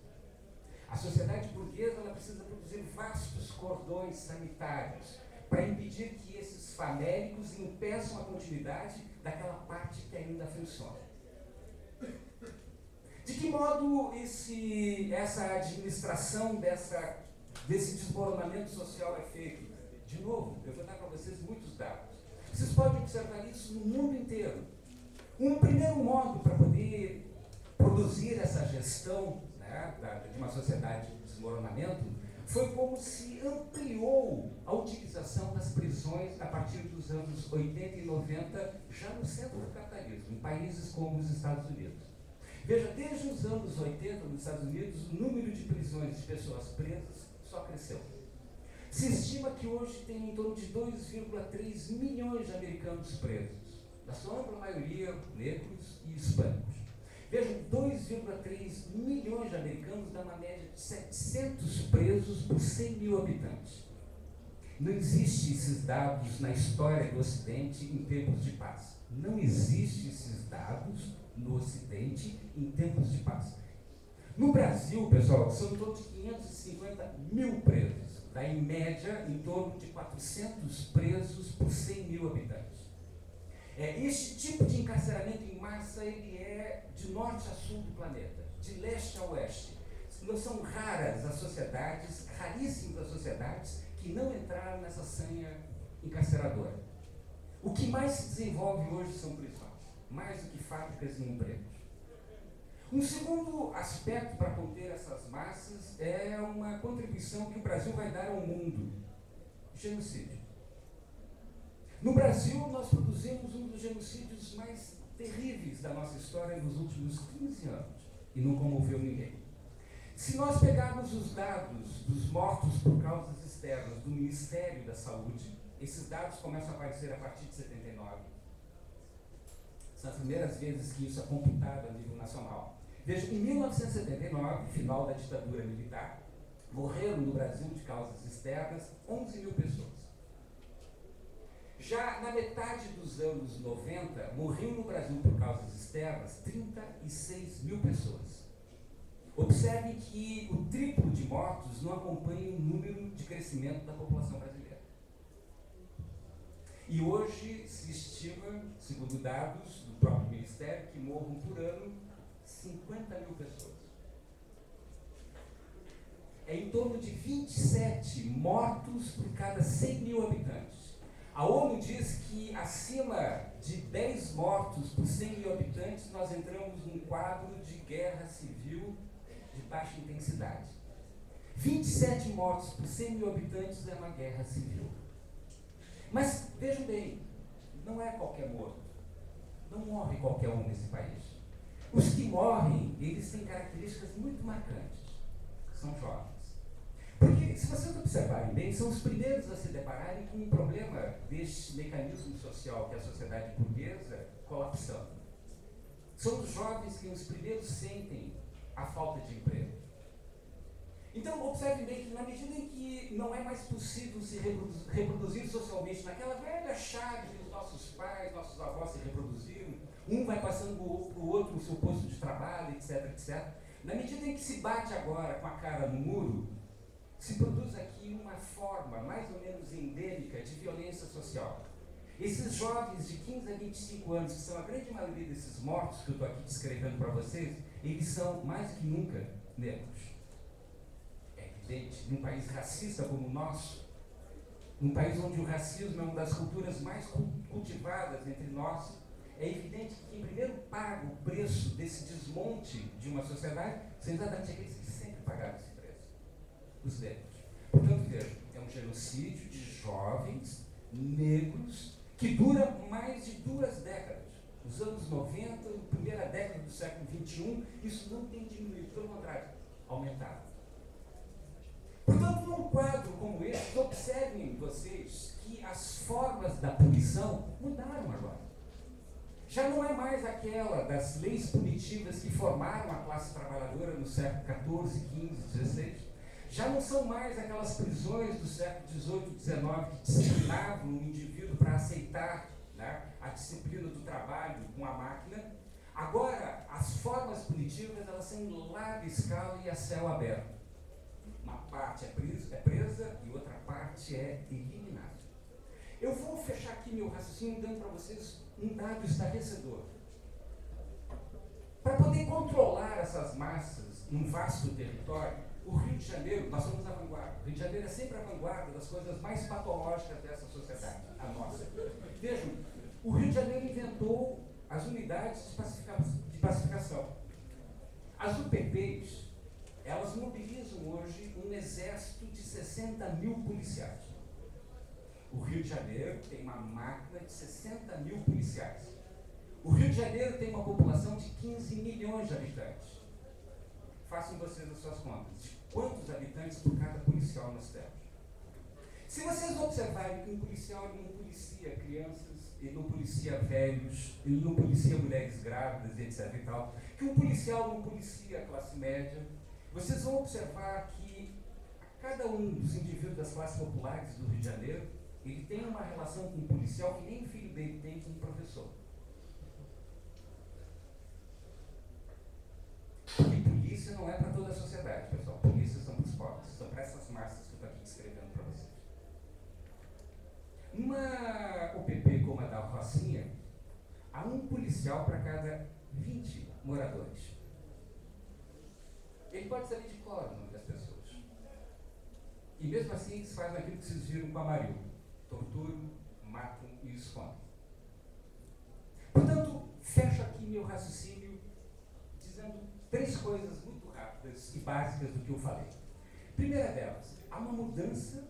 A sociedade burguesa ela precisa produzir vastos cordões sanitários para impedir que esses famélicos impeçam a continuidade daquela parte que ainda funciona. De que modo essa administração desse desmoronamento social é feito? De novo, eu vou dar para vocês muitos dados. Vocês podem observar isso no mundo inteiro. Um primeiro modo para poder produzir essa gestão, né, de uma sociedade de desmoronamento foi como se ampliou a utilização das prisões a partir dos anos 80 e 90, já no centro do capitalismo, em países como os Estados Unidos. Veja, desde os anos 80 nos Estados Unidos, o número de prisões de pessoas presas só cresceu. Se estima que hoje tem em torno de 2,3 milhões de americanos presos. na sua ampla maioria negros e hispânicos. Vejam, 2,3 milhões de americanos dão uma média de 700 presos por 100 mil habitantes. Não existem esses dados na história do Ocidente em tempos de paz. Não existem esses dados no Ocidente em tempos de paz. No Brasil, pessoal, são em torno de 550 mil presos. Dá em média em torno de 400 presos por 100 mil habitantes. Este tipo de encarceramento em massa, ele é de norte a sul do planeta, de leste a oeste. São raras as sociedades, raríssimas as sociedades que não entraram nessa sanha encarceradora. O que mais se desenvolve hoje são prisões, mais do que fábricas e empregos. Um segundo aspecto para conter essas massas é uma contribuição que o Brasil vai dar ao mundo: genocídio. No Brasil, nós produzimos um dos genocídios mais terríveis da nossa história nos últimos 15 anos e não comoveu ninguém. Se nós pegarmos os dados dos mortos por causas externas do Ministério da Saúde, esses dados começam a aparecer a partir de 79. São as primeiras vezes que isso é computado a nível nacional. Veja, em 1979, final da ditadura militar, morreram no Brasil de causas externas 11 mil pessoas. Já na metade dos anos 90, morriam no Brasil por causas externas 36 mil pessoas. Observe que o triplo de mortos não acompanha o número de crescimento da população brasileira. E hoje se estima, segundo dados do próprio Ministério, que morram por ano 50 mil pessoas. É em torno de 27 mortos por cada 100 mil habitantes. A ONU diz que acima de 10 mortos por 100 mil habitantes, nós entramos num quadro de guerra civil de baixa intensidade. 27 mortos por 100 mil habitantes é uma guerra civil. Mas, vejam bem, não é qualquer morto. Não morre qualquer um nesse país. Os que morrem, eles têm características muito marcantes. São jovens. Porque, se vocês observarem bem, são os primeiros a se depararem com um problema deste mecanismo social que é a sociedade burguesa colapsando. São os jovens que os primeiros sentem a falta de emprego. Então, observem bem que na medida em que não é mais possível se reproduzir socialmente naquela velha chave que os nossos pais, nossos avós se reproduziram, um vai passando para o outro o seu posto de trabalho, etc, etc. Na medida em que se bate agora com a cara no muro, se produz aqui uma forma mais ou menos endêmica de violência social. Esses jovens de 15 a 25 anos, que são a grande maioria desses mortos que eu estou aqui descrevendo para vocês, eles são mais do que nunca negros. É evidente, num país racista como o nosso, num país onde o racismo é uma das culturas mais cultivadas entre nós, é evidente que quem primeiro paga o preço desse desmonte de uma sociedade são exatamente aqueles que sempre pagaram esse preço. Os negros. Portanto, vejam, é um genocídio de jovens negros que dura mais de 2 décadas. Os anos 90, a primeira década do século XXI, isso não tem diminuído, pelo contrário, aumentado. Portanto, num quadro como esse, observem vocês que as formas da punição mudaram agora. Já não é mais aquela das leis punitivas que formaram a classe trabalhadora no século XIV, XV, XVI. Já não são mais aquelas prisões do século XVIII, XIX que disciplinavam o indivíduo para aceitar, né, a disciplina do trabalho com a máquina. Agora, as formas punitivas, elas são em larga escala e a céu aberto. Uma parte é presa e outra parte é eliminada. Eu vou fechar aqui meu raciocínio dando para vocês um dado estarrecedor. Para poder controlar essas massas num vasto território, o Rio de Janeiro, nós somos a vanguarda. O Rio de Janeiro é sempre a vanguarda das coisas mais patológicas dessa sociedade, a nossa. Vejam, o Rio de Janeiro inventou as unidades de pacificação. As UPPs, elas mobilizam hoje um exército de 60 mil policiais. O Rio de Janeiro tem uma máquina de 60 mil policiais. O Rio de Janeiro tem uma população de 15 milhões de habitantes. Façam vocês as suas contas de quantos habitantes por cada policial nós temos. Se vocês observarem que um policial não policia crianças ele não policia velhos, ele não policia mulheres grávidas, etc. e tal, que um policial não policia a classe média. Vocês vão observar que cada um dos indivíduos das classes populares do Rio de Janeiro, ele tem uma relação com o policial que nem o filho dele tem com o professor. Porque polícia não é para toda a sociedade, pessoal. Polícia são para os pobres, são para essas massas que eu estou aqui descrevendo para vocês. Numa UPP como a da Rocinha, há um policial para cada 20 moradores. Ele pode saber de cor o nome das pessoas. E mesmo assim eles fazem aquilo que vocês viram com a Maril. Torturam, matam e escondem. Portanto, fecho aqui meu raciocínio dizendo 3 coisas muito rápidas e básicas do que eu falei. Primeira delas, há uma mudança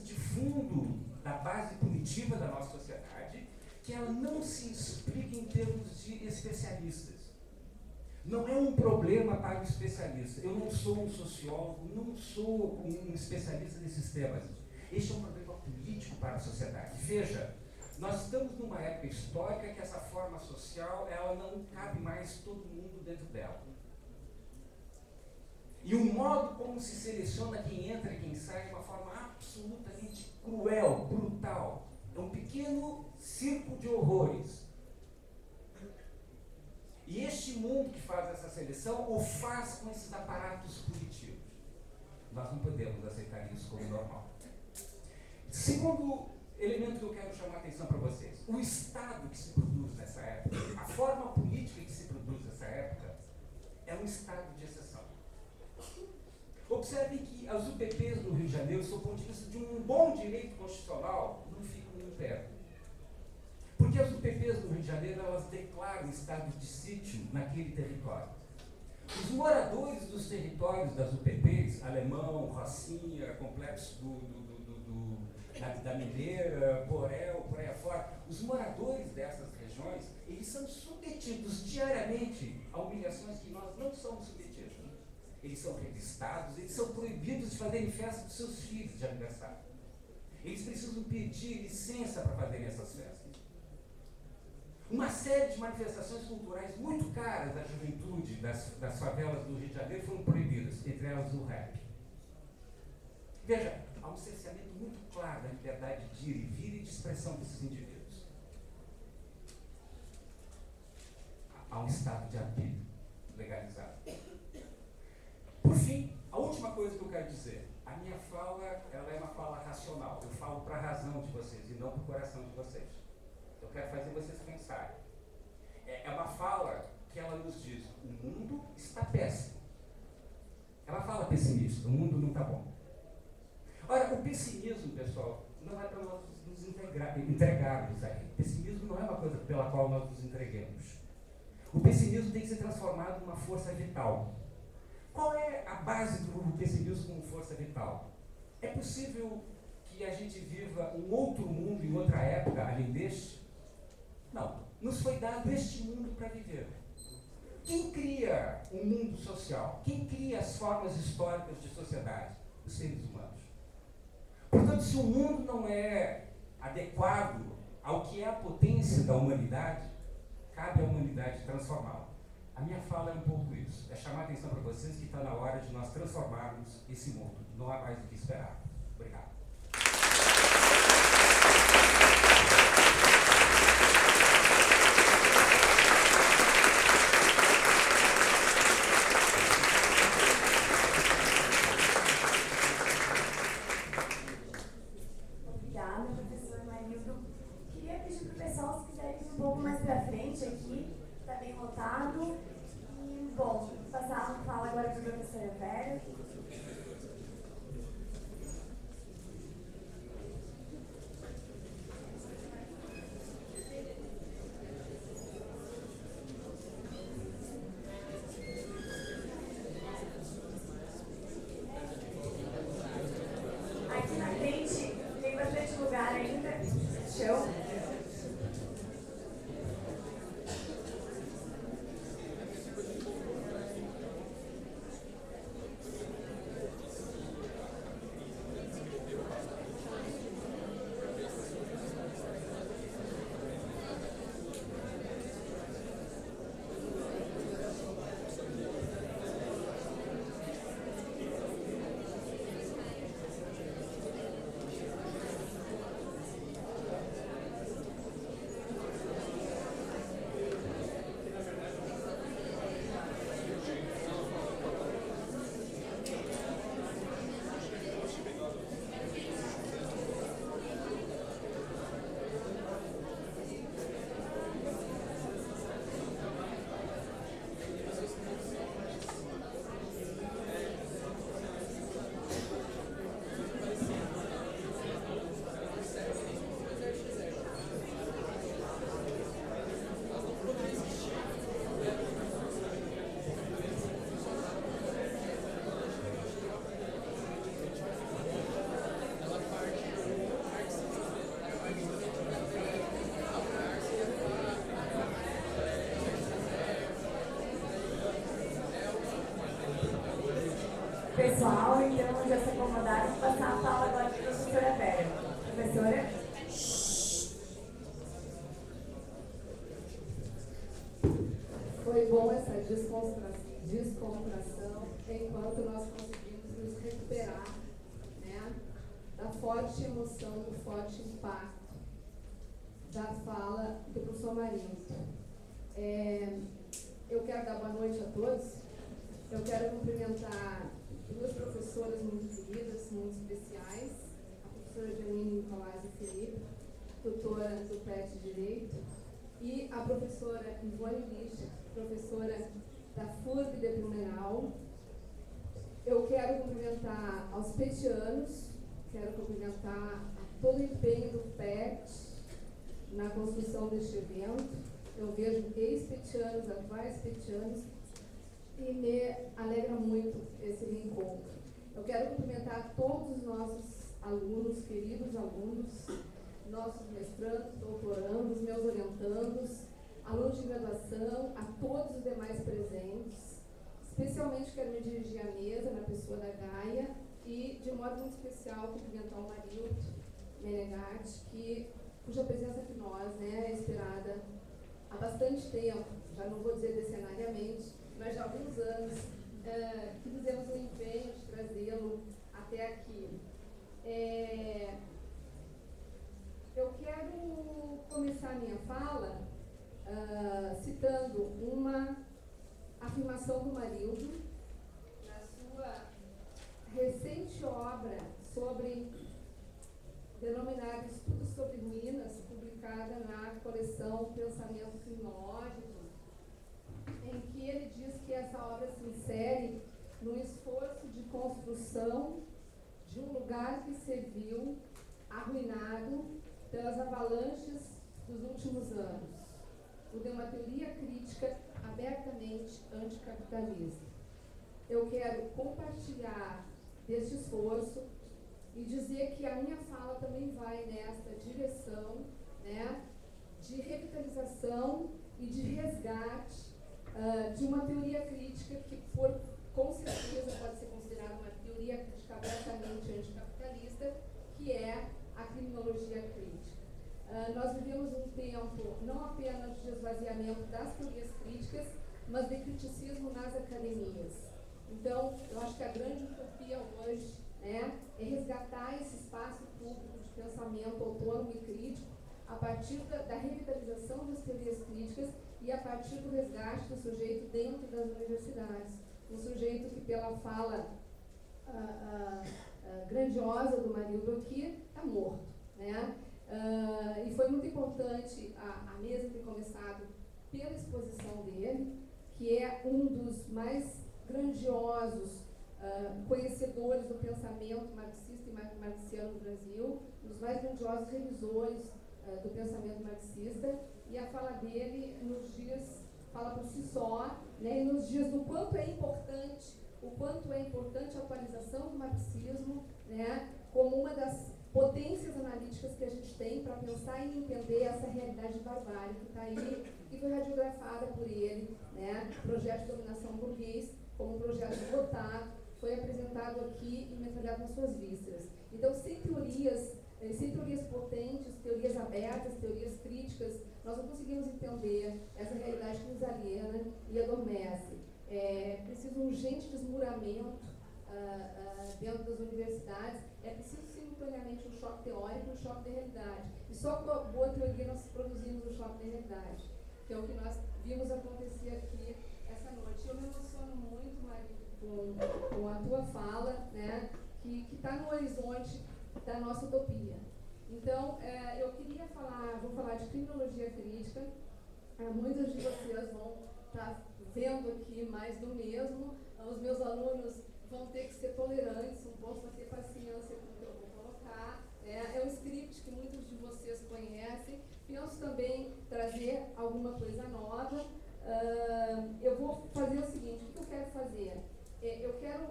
de fundo da base punitiva da nossa sociedade, que ela não se explica em termos de especialistas. Não é um problema para o especialista. Eu não sou um sociólogo, não sou um especialista nesses temas. Este é um problema político para a sociedade. Veja, nós estamos numa época histórica que essa forma social, ela não cabe mais todo mundo dentro dela. E o modo como se seleciona quem entra e quem sai é uma forma absolutamente cruel, brutal. É um pequeno circo de horrores. E este mundo que faz essa seleção o faz com esses aparatos punitivos. Nós não podemos aceitar isso como normal. Segundo elemento que eu quero chamar a atenção para vocês, o Estado que se produz nessa época, a forma política que se produz nessa época, é um Estado de exceção. Observem que as UPPs no Rio de Janeiro, sob o ponto de vista de um bom direito constitucional, não ficam em pé. Porque as UPPs no Rio de Janeiro, elas declaram estado de sítio naquele território. Os moradores dos territórios das UPPs, Alemão, Rocinha, Complexo da Mineira, Borel, por aí afora, os moradores dessas regiões, eles são submetidos diariamente a humilhações que nós não somos submetidos. Eles são revistados, eles são proibidos de fazerem festa dos seus filhos de aniversário. Eles precisam pedir licença para fazerem essas festas. Uma série de manifestações culturais muito caras à juventude das favelas do Rio de Janeiro foram proibidas, entre elas o rap. Veja, há um cerceamento muito claro da liberdade de ir e vir e de expressão desses indivíduos. Há um estado de arbítrio legalizado. Por fim, a última coisa que eu quero dizer, a minha fala, ela é uma fala racional. Eu falo para a razão de vocês e não para o coração de vocês. Eu quero fazer vocês pensarem. É uma fala que ela nos diz, o mundo está péssimo. Ela fala pessimista, o mundo não está bom. Ora, o pessimismo, pessoal, não é para nós nos entregarmos aí. O pessimismo não é uma coisa pela qual nós nos entreguemos. O pessimismo tem que ser transformado numa força vital. Qual é a base do pessimismo como força vital? É possível que a gente viva um outro mundo em outra época, além deste? Não. Nos foi dado este mundo para viver. Quem cria um mundo social? Quem cria as formas históricas de sociedade? Os seres humanos. Portanto, se o mundo não é adequado ao que é a potência da humanidade, cabe à humanidade transformá-la. A minha fala é um pouco isso. É chamar a atenção para vocês que está na hora de nós transformarmos esse mundo. Não há mais o que esperar. Obrigado.
Obrigada, professor Marildo. Queria pedir para o pessoal, se quiser ir um pouco mais para frente aqui, está bem lotado. E, bom, passar a fala agora para a professora Vera. Aqui na frente tem bastante lugar ainda. Show. pessoal, então já se acomodaram. Vou passar a fala agora para a professora Vera. Professora?
Foi bom essa descontração enquanto nós conseguimos nos recuperar, né, da forte emoção, do forte impacto da fala do professor Marilton. Eu quero dar boa noite a todos. Eu quero cumprimentar duas professoras muito queridas, muito especiais, a professora Janine Nicolás e Felipe, tutora do PET Direito, e a professora Ivone Licha, professora da FURB de Blumenau. Eu quero cumprimentar aos petianos, quero cumprimentar a todo o empenho do PET na construção deste evento. Eu vejo ex-petianos, atuais petianos, e me alegra muito esse reencontro. Eu quero cumprimentar todos os nossos alunos, queridos alunos, nossos mestrandos, doutorandos, meus orientandos, alunos de graduação, a todos os demais presentes. Especialmente quero me dirigir à mesa, na pessoa da Gaia, e, de modo muito especial, cumprimentar o Marilton Menegatti, cuja presença aqui nós, né, é esperada há bastante tempo, já não vou dizer decenariamente, mas já há alguns anos, que fizemos um empenho de trazê-lo até aqui. Eu quero começar a minha fala citando uma afirmação do Marilton na sua recente obra sobre denominada Estudos sobre Ruínas, publicada na coleção Pensamento Criminológico, em que ele diz que essa obra se insere no esforço de construção de um lugar que se viu arruinado pelas avalanches dos últimos anos, o de uma teoria crítica abertamente anticapitalista. Eu quero compartilhar deste esforço e dizer que a minha fala também vai nesta direção, né, de revitalização e de resgate de uma teoria crítica que, com certeza, pode ser considerada uma teoria crítica abertamente anticapitalista, que é a criminologia crítica. Nós vivemos um tempo não apenas de esvaziamento das teorias críticas, mas de criticismo nas academias. Então, eu acho que a grande utopia hoje, né, é resgatar esse espaço público de pensamento autônomo e crítico a partir da revitalização das teorias críticas e a partir do resgate do sujeito dentro das universidades. Um sujeito que, pela fala grandiosa do Marilton aqui, está morto, né? E foi muito importante a mesa ter começado pela exposição dele, que é um dos mais grandiosos conhecedores do pensamento marxista e marxiano no Brasil, um dos mais grandiosos revisores do pensamento marxista, e a fala dele nos dias fala por si só, né, e nos dias do quanto é importante a atualização do marxismo, né, como uma das potências analíticas que a gente tem para pensar e entender essa realidade barbárica que está aí, que foi radiografada por ele, né, projeto de dominação burguês, como um projeto esgotado, foi apresentado aqui e metralhado nas suas vísceras. Então, sem teorias potentes, teorias abertas, teorias críticas, nós não conseguimos entender essa realidade que nos aliena e adormece. É preciso um urgente desmuramento dentro das universidades, é preciso simultaneamente um choque teórico e um choque de realidade. E só com a boa teoria nós produzimos um choque de realidade, que é o que nós vimos acontecer aqui essa noite. Eu me emociono muito, Maria, com a tua fala, né, que está no horizonte da nossa utopia. Então, eu queria vou falar de criminologia crítica. Muitos de vocês vão estar vendo aqui mais do mesmo. Os meus alunos vão ter que ser tolerantes, um pouco, para ter paciência com o que eu vou colocar. É um script que muitos de vocês conhecem. Penso também trazer alguma coisa nova. Eu vou fazer o seguinte: o que eu quero fazer? Eu quero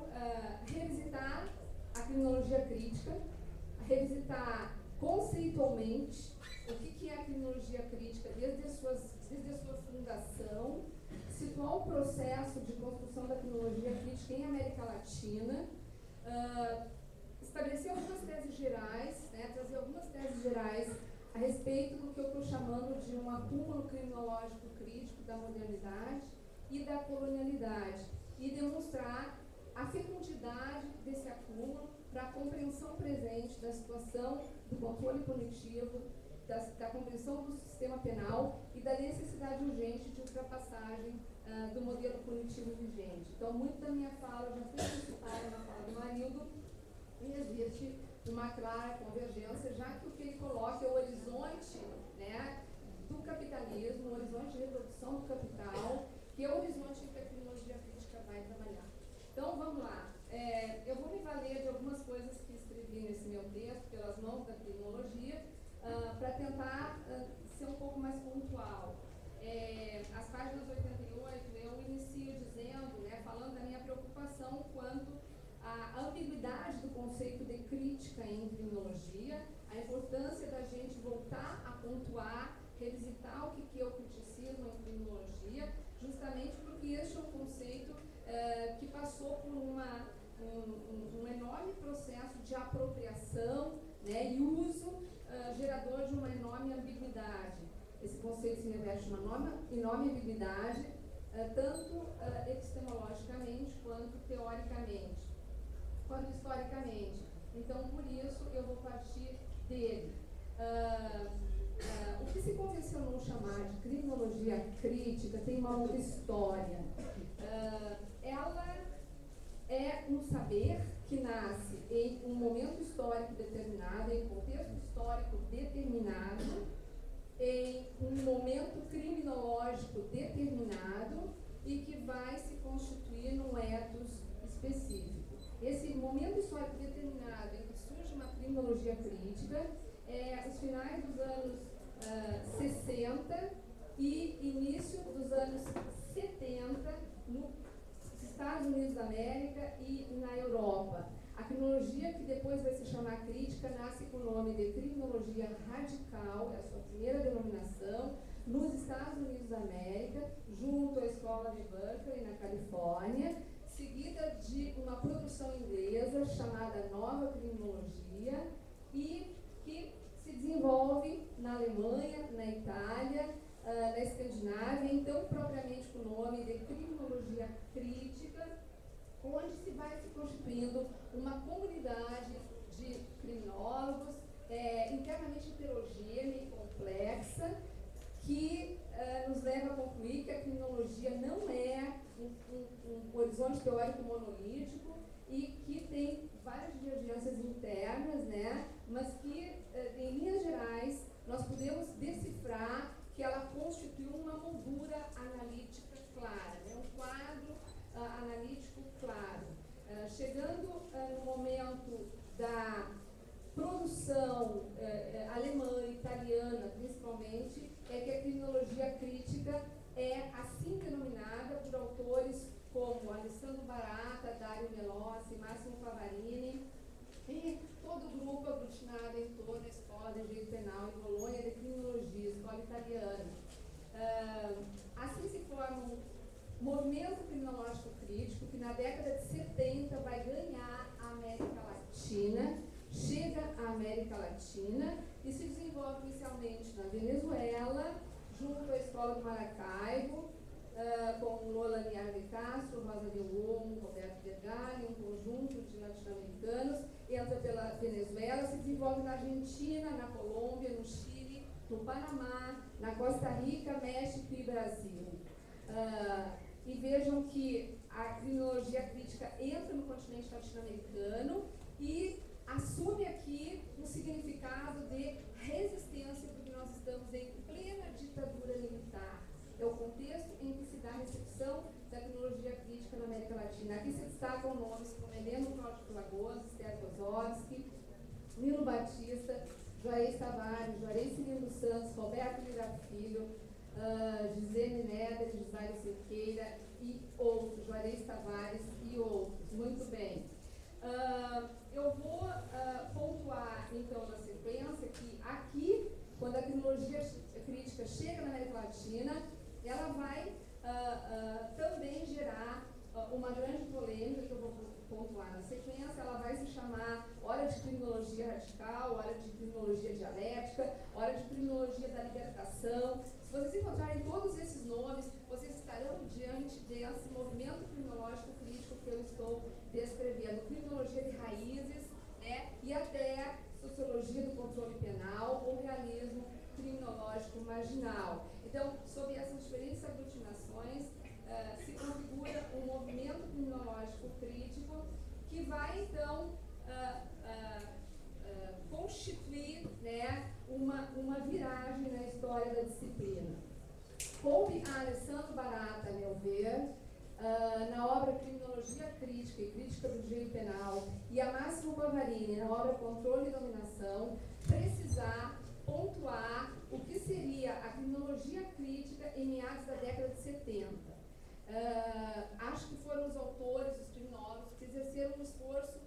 revisitar a criminologia crítica, revisitar conceitualmente o que é a criminologia crítica desde a sua fundação, situar o processo de construção da criminologia crítica em América Latina, estabelecer algumas teses gerais, né, trazer algumas teses gerais a respeito do que eu estou chamando de um acúmulo criminológico crítico da modernidade e da colonialidade, e demonstrar a fecundidade desse acúmulo para a compreensão presente da situação do controle punitivo, da compreensão do sistema penal e da necessidade urgente de ultrapassagem do modelo punitivo vigente. Então, muito da minha fala já foi antecipada na fala do Marildo, e existe uma clara convergência, já que o que ele coloca é o horizonte, né, do capitalismo, o horizonte de reprodução do capital, que é o horizonte em que a criminologia crítica vai trabalhar. Então, vamos lá. Eu vou me valer de algumas coisas que escrevi nesse meu texto, pelas mãos da criminologia, para tentar ser um pouco mais pontual. As páginas 88, eu inicio dizendo, né, falando da minha preocupação quanto à ambiguidade do conceito de crítica em criminologia, a importância da gente voltar a pontuar, revisitar o que é o criticismo em criminologia, justamente porque este é um conceito que passou por um enorme processo de apropriação, né, e uso gerador de uma enorme ambiguidade. Esse conceito se reveste uma enorme ambiguidade, tanto epistemologicamente quanto teoricamente, quanto historicamente. Então, por isso, eu vou partir dele. O que se convencionou chamar de criminologia crítica tem uma outra história. Ela é um saber que nasce em um momento histórico determinado, em um contexto histórico determinado, em um momento criminológico determinado e que vai se constituir num ethos específico. Esse momento histórico determinado em que surge uma criminologia crítica é os finais dos anos 60 e início dos anos 70 nos Estados Unidos da América e na Europa. A criminologia, que depois vai se chamar crítica, nasce com o nome de criminologia radical, é a sua primeira denominação, nos Estados Unidos da América, junto à escola de Berkeley, na Califórnia, seguida de uma produção inglesa chamada Nova Criminologia, e que se desenvolve na Alemanha, na Itália, na Escandinávia, então propriamente com o nome de criminologia crítica, onde se vai se constituindo uma comunidade de criminólogos internamente heterogênea e complexa, que nos leva a concluir que a criminologia não é um horizonte teórico monolítico e que tem várias divergências internas, né, mas que, em linhas gerais, nós podemos decifrar que ela constitui uma moldura analítica clara, né, um quadro analítico claro. Chegando no momento da produção alemã, italiana, principalmente, é que a criminologia crítica é assim denominada por autores como Alessandro Barata, Dario Melossi, Massimo Favarini e todo o grupo aglutinado em torno da Escola de Direito Penal em Bolonha de Criminologia, escola italiana. Assim se forma um movimento criminológico crítico que na década de 70 vai ganhar a América Latina, chega à América Latina e se desenvolve inicialmente na Venezuela, junto à Escola do Maracaibo, com Lola Liar de Castro, Rosa de Olmo, Roberto Vergani, um conjunto de latino-americanos, entra pela Venezuela, se desenvolve na Argentina, na Colômbia, no Chile, no Panamá, na Costa Rica, México e Brasil. E vejam que a criminologia crítica entra no continente latino-americano e assume aqui um significado de resistência, porque nós estamos em plena ditadura militar. É o contexto em que se dá a recepção da criminologia crítica na América Latina. Aqui se destacam nomes como Heleno Cláudio Lagoas, Esther Kozovski, Nilo Batista, Juarez Tavares, Juarez Cirilo Santos, Roberto Lira Filho, Gisele Neder, Gisele Cerqueira e outros, Juarez Tavares e outros. Muito bem. Eu vou pontuar, então, na sequência, que aqui, quando a criminologia crítica chega na América Latina, ela vai também gerar uma grande polêmica, que eu vou pontuar na sequência. Ela dialética, hora de criminologia da libertação. Se vocês encontrarem todos esses nomes, vocês estarão diante desse movimento criminológico crítico que eu estou descrevendo. Criminologia de raízes, né, e até sociologia do controle penal ou realismo criminológico marginal. Então, sob essas diferentes aglutinações, se configura um movimento criminológico crítico que vai, então, constituir, né, uma viragem na história da disciplina. Coube a Alessandro Barata, a meu ver, na obra Criminologia Crítica e Crítica do Direito Penal, e a Máximo Pavarini, na obra Controle e Dominação, precisar pontuar o que seria a criminologia crítica em meados da década de 70. Acho que foram os autores, os criminólogos, que exerceram um esforço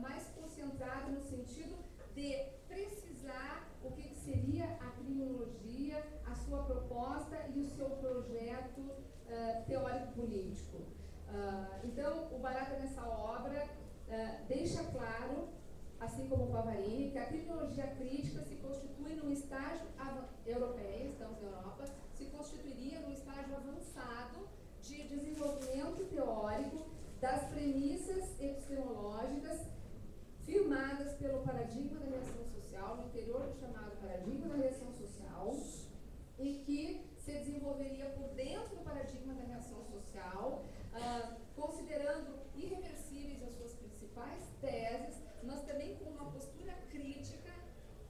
mais concentrado no sentido de precisar o que seria a criminologia, a sua proposta e o seu projeto teórico-político. Então, o Barata, nessa obra, deixa claro, assim como o Pavarini, que a criminologia crítica se constitui num estágio europeia, estamos na Europa, se constituiria num estágio avançado de desenvolvimento teórico das premissas epistemológicas firmadas pelo paradigma da reação social, no interior do chamado paradigma da reação social, e que se desenvolveria por dentro do paradigma da reação social, considerando irreversíveis as suas principais teses, mas também com uma postura crítica,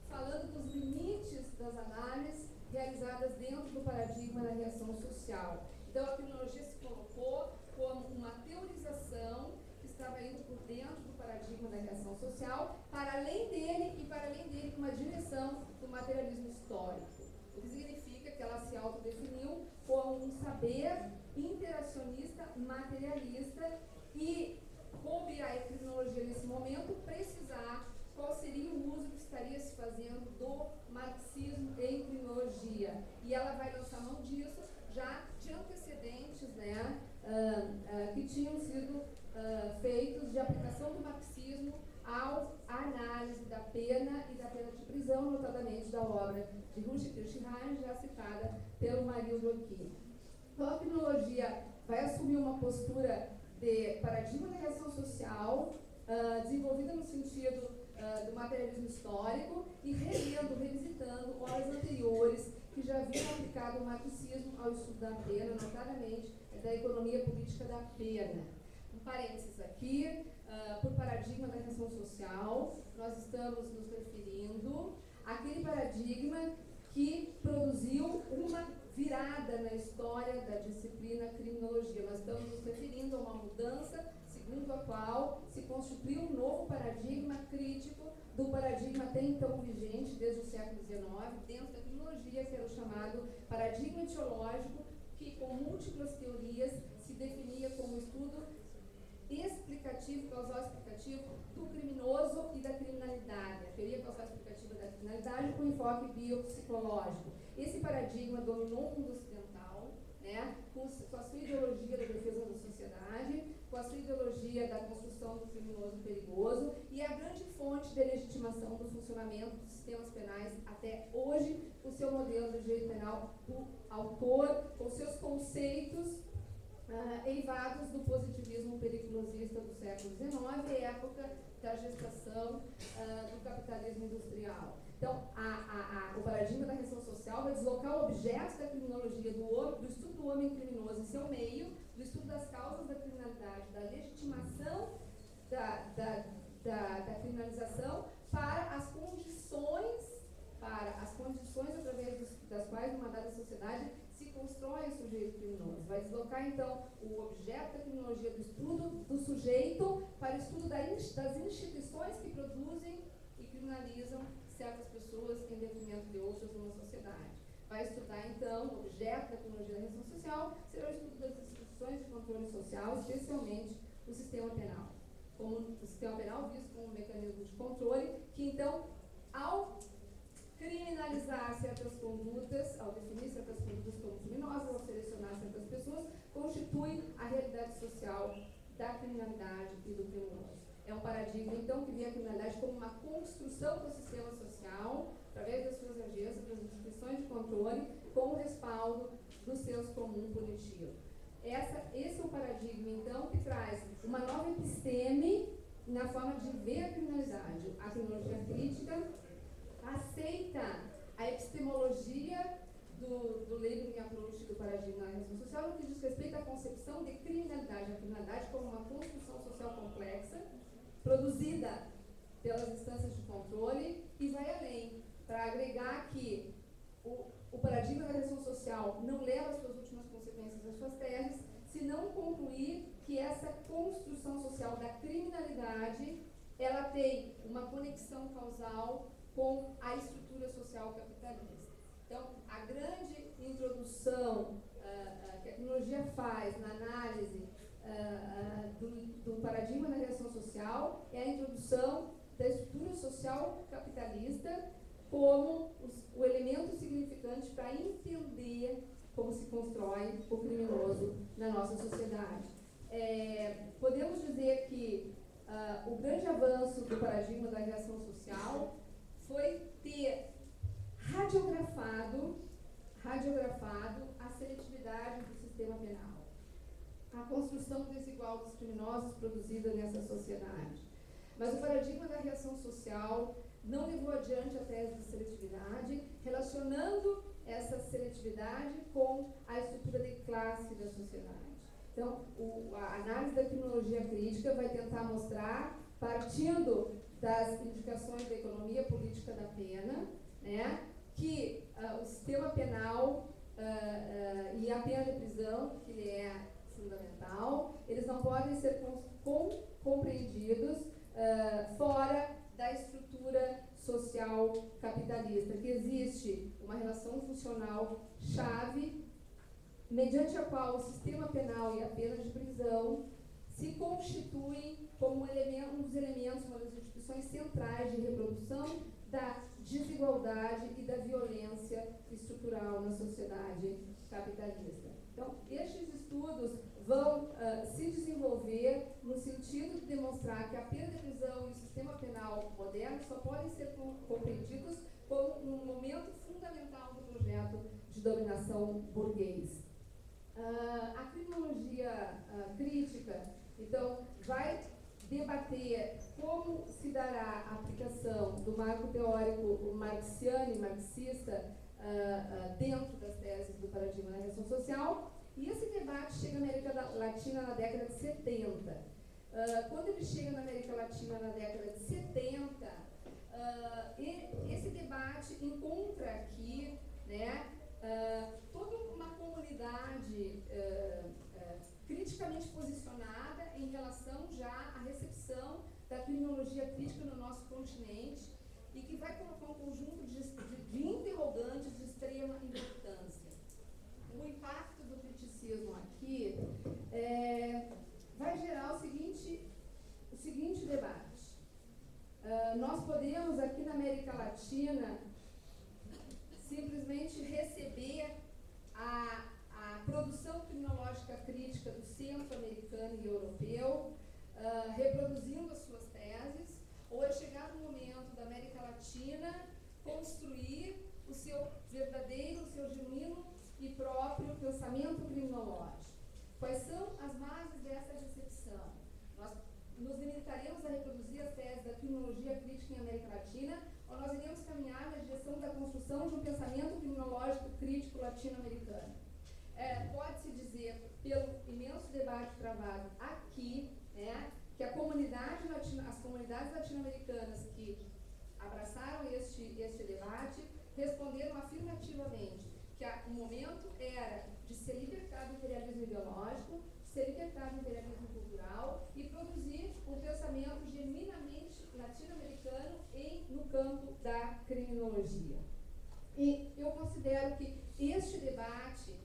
falando dos limites das análises realizadas dentro do paradigma da reação social. Então, a criminologia se colocou como uma teorização que estava indo por dentro do paradigma da reação social, para além dele, uma direção do materialismo histórico. O que significa que ela se autodefiniu como um saber interacionista materialista e coube à criminologia nesse momento precisar qual seria o uso que estaria se fazendo do marxismo em criminologia. E ela vai lançar mão disso já de antecedentes, né, que tinham sido feitos de aplicação do marxismo à análise da pena e da pena de prisão, notadamente da obra de Ruth Kirchheim, já citada pelo Marildo aqui. Então, a criminologia vai assumir uma postura de paradigma da reação social, desenvolvida no sentido do materialismo histórico e revisitando obras anteriores que já haviam aplicado o marxismo ao estudo da pena, notadamente da economia política da pena. Um parênteses aqui, por paradigma da reação social, nós estamos nos referindo àquele paradigma que produziu uma virada na história da disciplina criminologia. Nós estamos nos referindo a uma mudança segundo a qual se constituiu um novo paradigma crítico do paradigma até então vigente, desde o século XIX, dentro da criminologia, que era o chamado paradigma etiológico, que com múltiplas teorias se definia como estudo explicativo, causal explicativo do criminoso e da criminalidade, a teoria causal explicativa da criminalidade com enfoque biopsicológico. Esse paradigma dominou o mundo ocidental, né, com a sua ideologia da defesa da sociedade, com a sua ideologia da construção do criminoso perigoso, e a grande fonte de legitimação do funcionamento dos sistemas penais até hoje, o seu modelo de direito penal do autor, com seus conceitos eivados do positivismo periculosista do século XIX, época da gestação do capitalismo industrial. Então, o paradigma da reação social vai deslocar o objeto da criminologia do estudo do homem criminoso em seu meio, do estudo das causas da criminalidade, da legitimação da criminalização para as condições através das quais uma dada sociedade se constrói o sujeito criminoso. Vai deslocar, então, o objeto da criminologia do estudo do sujeito para o estudo das instituições que produzem e criminalizam certas pessoas em detrimento de outras numa sociedade. Vai estudar, então, o objeto da criminologia da reação social, será o estudo das instituições de controle social, especialmente o sistema penal. Como o sistema penal visto como um mecanismo de controle, que, então, ao criminalizar certas condutas, ao definir certas condutas como criminosas, ao selecionar certas pessoas, constitui a realidade social da criminalidade e do criminoso. É um paradigma, então, que vê a criminalidade como uma construção do sistema social, através das suas agências, das instituições de controle, com o respaldo do senso comum punitivo. Esse é o paradigma, então, que traz uma nova episteme na forma de ver a criminalidade. A criminologia crítica aceita a epistemologia do labeling approach do paradigma da reação social no que diz respeito à concepção de criminalidade. A criminalidade como uma construção social complexa, produzida pelas instâncias de controle, e vai além, para agregar que o paradigma da reação social não leva as suas últimas consequências das suas teses, se não concluir que essa construção social da criminalidade, ela tem uma conexão causal com a estrutura social capitalista. Então, a grande introdução que a criminologia faz na análise do paradigma da reação social é a introdução da estrutura social capitalista como o elemento significante para entender como se constrói o criminoso na nossa sociedade. Podemos dizer que o grande avanço do paradigma da reação social foi ter radiografado a seletividade do sistema penal, a construção desigual dos criminosos produzida nessa sociedade. Mas o paradigma da reação social não levou adiante a tese de seletividade, relacionando essa seletividade com a estrutura de classe da sociedade. Então, a análise da criminologia crítica vai tentar mostrar, partindo das indicações da economia política da pena, né, que o sistema penal e a pena de prisão, que é fundamental, eles não podem ser compreendidos fora da estrutura social capitalista, que existe uma relação funcional chave, mediante a qual o sistema penal e a pena de prisão se constituem como um dos elementos, uma das instituições centrais de reprodução da desigualdade e da violência estrutural na sociedade capitalista. Então, estes estudos vão se desenvolver no sentido de demonstrar que a pena de prisão e o sistema penal moderno só podem ser compreendidos como um momento fundamental do projeto de dominação burguês. A criminologia crítica, então, vai debater como se dará a aplicação do marco teórico marxiano e marxista dentro das teses do paradigma da reação social, e esse debate chega na América Latina na década de 70. Quando ele chega na América Latina na década de 70, esse debate encontra aqui, né, toda uma comunidade criticamente posicionada em relação já à recepção da criminologia crítica no nosso continente e que vai colocar um conjunto de interrogantes de extrema importância. O impacto do criticismo aqui vai gerar o seguinte debate. Nós podemos aqui na América Latina simplesmente receber a produção criminológica crítica do centro-americano e europeu, reproduzindo as suas teses, ou é chegado o momento da América Latina construir o seu verdadeiro, o seu genuíno e próprio pensamento criminológico. Quais são as bases dessa recepção? Nós nos limitaremos a reproduzir as teses da criminologia crítica em América Latina, ou nós iremos caminhar na direção da construção de um pensamento criminológico crítico latino-americano? Pode-se dizer, pelo imenso debate travado aqui, né, que as comunidades latino-americanas que abraçaram este debate responderam afirmativamente que o momento era de se libertar do imperialismo ideológico, se libertar do imperialismo cultural e produzir um pensamento genuinamente latino-americano no campo da criminologia. E eu considero que este debate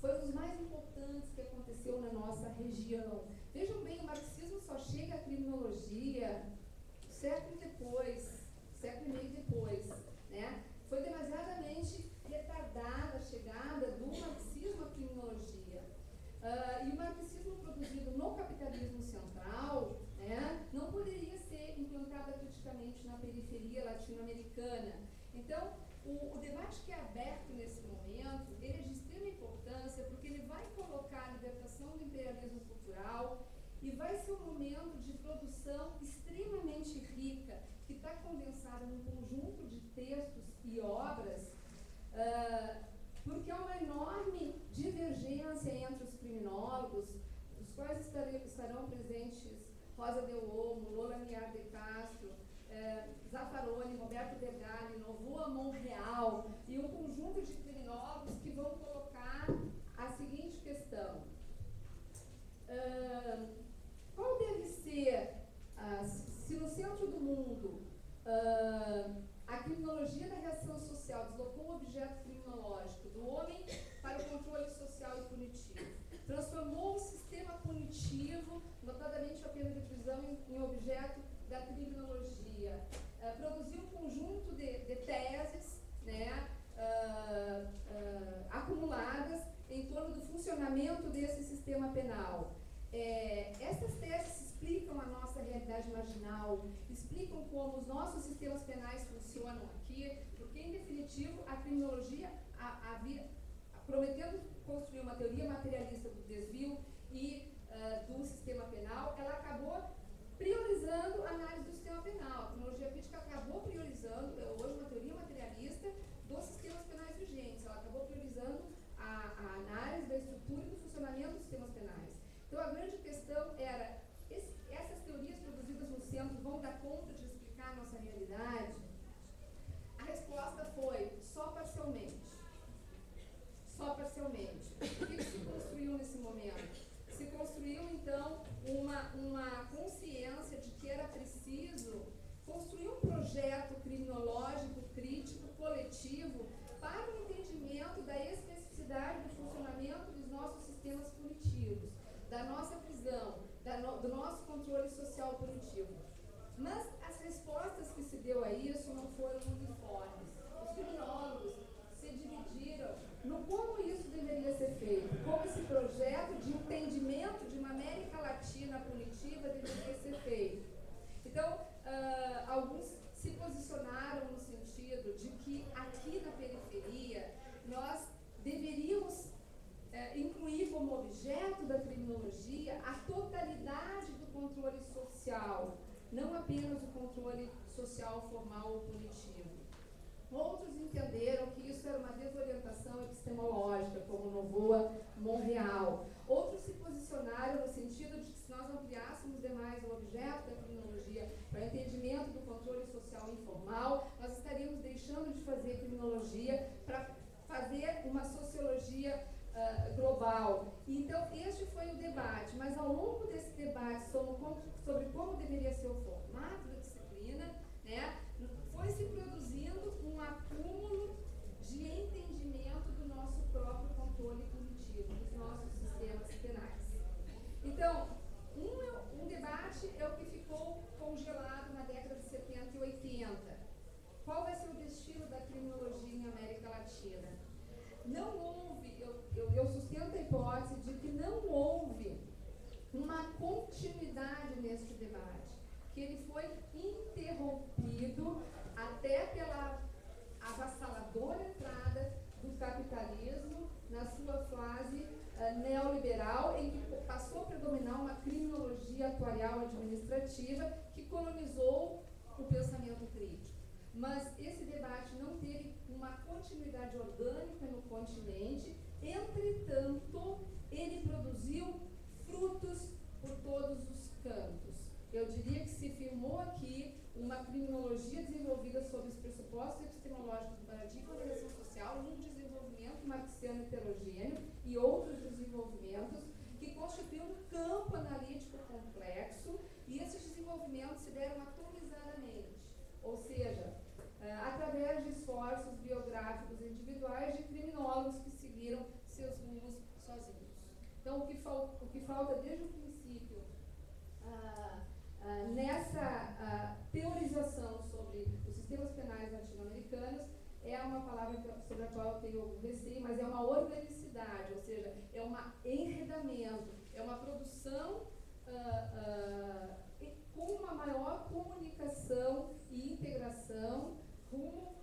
foi um dos mais importantes que aconteceu na nossa região. Vejam bem, o marxismo só chega à criminologia século e meio depois, né? Foi demasiadamente retardada a chegada do marxismo à criminologia. E o marxismo produzido no capitalismo central, né, não poderia ser implantada criticamente na periferia latino-americana. Então, debate que é aberto nesse momento, ele é de extrema importância porque ele vai colocar a libertação do imperialismo cultural e vai ser um momento de produção extremamente rica, que está condensada num conjunto de textos e obras, porque há uma enorme divergência entre os criminólogos, dos quais estarão presentes Rosa Del Olmo, Lola Miar de Castro, Zaffaroni, Roberto Bergali, Novoa Monreal e um conjunto de criminólogos que vão colocar a seguinte questão. Qual deve ser, se no centro do mundo a criminologia da reação social deslocou o objeto criminológico do homem para o controle social e punitivo, transformou o sistema punitivo, notadamente a pena de prisão, em objeto da criminologia, produziu um conjunto de teses, né, acumuladas em torno do funcionamento desse sistema penal. Essas teses explicam a nossa realidade marginal, explicam como os nossos sistemas penais funcionam aqui, porque, em definitivo, a criminologia, prometendo construir uma teoria materialista do desvio e do sistema penal, ela acabou priorizando a análise do sistema penal. A criminologia crítica acabou priorizando, hoje, uma teoria materialista dos sistemas penais vigentes. Ela acabou priorizando a análise da estrutura e do funcionamento dos sistemas penais. Então, a grande questão era, essas teorias produzidas no centro vão dar conta de explicar a nossa realidade? A resposta foi, só parcialmente. Só parcialmente. O que se construiu nesse momento? Se construiu, então, uma consciência de que era preciso construir um projeto criminológico, crítico, coletivo, para o entendimento da especificidade do funcionamento dos nossos sistemas punitivos, da nossa prisão, do nosso controle social punitivo. Mas as respostas que se deu a isso não foram uniformes. Os criminólogos se dividiram no como isso deveria ser feito, como esse projeto de entendimento de uma América Latina punitiva deveria ser feito. Então, alguns se posicionaram no sentido de que aqui na periferia nós deveríamos incluir como objeto da criminologia a totalidade do controle social, não apenas o controle social formal ou punitivo. Outros entenderam que isso era uma desorientação epistemológica, como Novoa Monreal. Outros se posicionaram no sentido de que, se nós ampliássemos demais o objeto da criminologia para o entendimento do controle social informal, nós estaríamos deixando de fazer criminologia para fazer uma sociologia global. Então, este foi o debate, mas ao longo desse debate sobre como deveria ser o formato da disciplina, né, foi se produzindo um acúmulo de entendimento do nosso próprio controle punitivo, dos nossos sistemas penais. Então, um debate é o que ficou congelado na década de 70 e 80. Qual vai ser o destino da criminologia em América Latina? Não houve, eu sustento a hipótese de que não houve uma continuidade neste debate, que ele foi interrompido até pela avassaladora entrada do capitalismo na sua fase neoliberal, em que passou a predominar uma criminologia atuarial administrativa que colonizou o pensamento crítico. Mas esse debate não teve uma continuidade orgânica no continente, entretanto, ele produziu frutos por todos os cantos. Eu diria que se firmou aqui uma criminologia desenvolvida sob os pressupostos epistemológicos do paradigma da reação social, um desenvolvimento marxiano heterogêneo e outros desenvolvimentos que constituíam um campo analítico complexo, e esses desenvolvimentos se deram atomizadamente, ou seja, através de esforços biográficos individuais de criminólogos que seguiram seus rumos sozinhos. Então, o que falta desde o princípio nessa teorização sobre os sistemas penais latino-americanos é uma palavra sobre a qual eu tenho algum receio, mas é uma organicidade, ou seja, é um enredamento, é uma produção com uma maior comunicação e integração rumo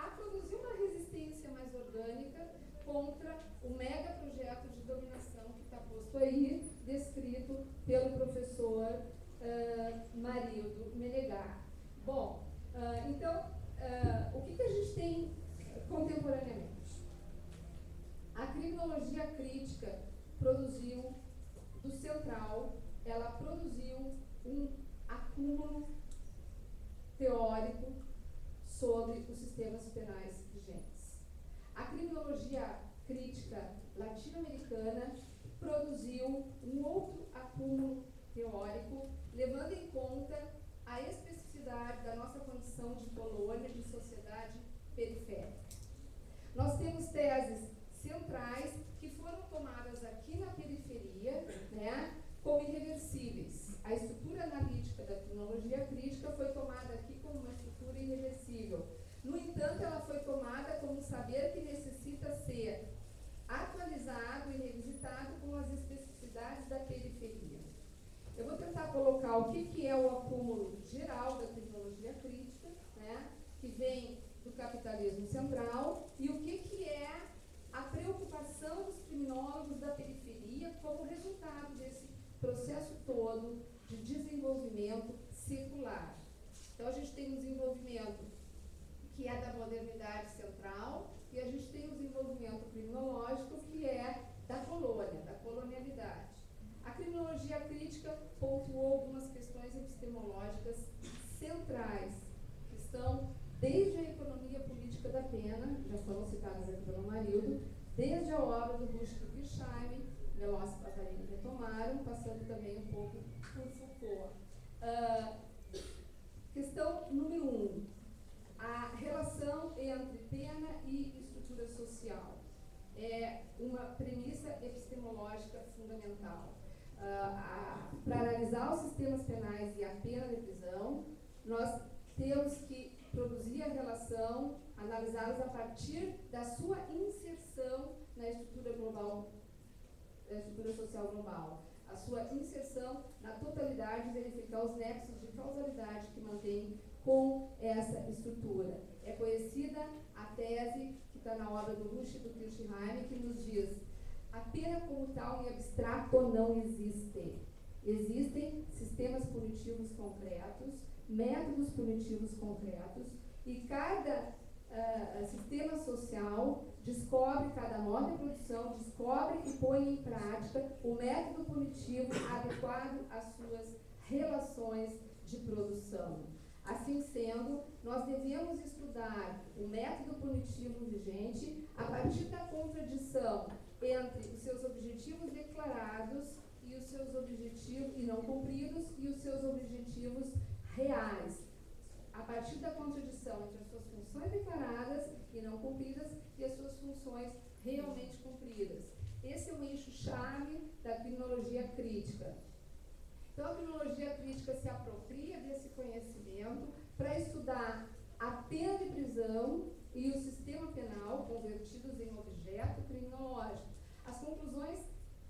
a produzir uma resistência mais orgânica contra o mega projeto de dominação que está posto aí, descrito pelo professor Marildo Menegar. Bom, então, o que a gente tem contemporaneamente? A criminologia crítica produziu, do central, ela produziu um acúmulo teórico sobre os sistemas penais vigentes. A criminologia crítica latino-americana produziu um outro acúmulo teórico, levando em conta a especificidade da nossa condição de colônia, de sociedade periférica. Nós temos teses centrais que foram tomadas aqui na periferia, né, como irreversíveis. A estrutura analítica da criminologia crítica foi tomada aqui como uma estrutura irreversível. No entanto, ela foi tomada como um saber que necessita ser atualizado e revisitado com as especificidades da periferia. Eu vou tentar colocar o que é o acúmulo geral da criminologia crítica, né, que vem do capitalismo central, e o que é a preocupação dos criminólogos da periferia como resultado desse processo todo de desenvolvimento secular. Então, a gente tem um desenvolvimento que é da modernidade central e a gente tem um desenvolvimento criminológico que é da colônia, da colonialidade. A criminologia crítica pontuou algumas questões epistemológicas centrais, que estão desde a economia política da pena, já foram citadas aqui pelo Marildo, desde a obra do Rushd Wirsheim, Meloss e Paparini retomaram, passando também um pouco por Foucault. Questão número 1, a relação entre pena e estrutura social. É uma premissa epistemológica fundamental. Para analisar os sistemas penais e a pena de prisão, nós temos que produzir a relação, analisá-los a partir da sua inserção na estrutura global, na estrutura social global, a sua inserção na totalidade, verificar os nexos de causalidade que mantém com essa estrutura. É conhecida a tese que está na obra do Rushd e do Kirchheim, que nos diz: a pena como tal em abstrato não existe. Existem sistemas punitivos concretos, métodos punitivos concretos, e cada sistema social descobre, cada modo de produção, descobre e põe em prática o método punitivo adequado às suas relações de produção. Assim sendo, nós devemos estudar o método punitivo vigente a partir da contradição entre os seus objetivos declarados e os seus objetivos e não cumpridos e os seus objetivos reais. A partir da contradição entre as suas funções declaradas e não cumpridas e as suas funções realmente cumpridas. Esse é o eixo-chave da criminologia crítica. Então, a criminologia crítica se apropria desse conhecimento para estudar a pena de prisão e o sistema penal convertidos em objeto criminológico. As conclusões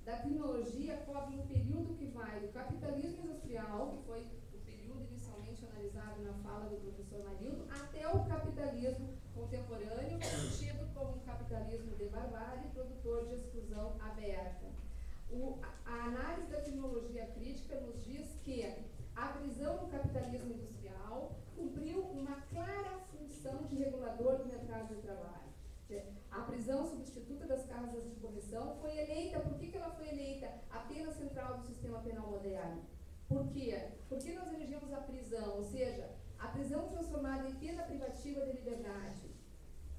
da criminologia cobrem um período que vai do capitalismo industrial, que foi o período inicialmente analisado na fala do professor Marildo, até o capitalismo contemporâneo, tido como um capitalismo de barbárie, produtor de exclusão aberta. A análise da criminologia crítica nos diz que a prisão no capitalismo industrial cumpriu uma clara função de regulador do mercado de trabalho. A prisão substituta das casas de correção foi eleita. Por que ela foi eleita a pena central do sistema penal moderno? Por quê? Porque nós elegemos a prisão, ou seja, a prisão transformada em pena privativa de liberdade.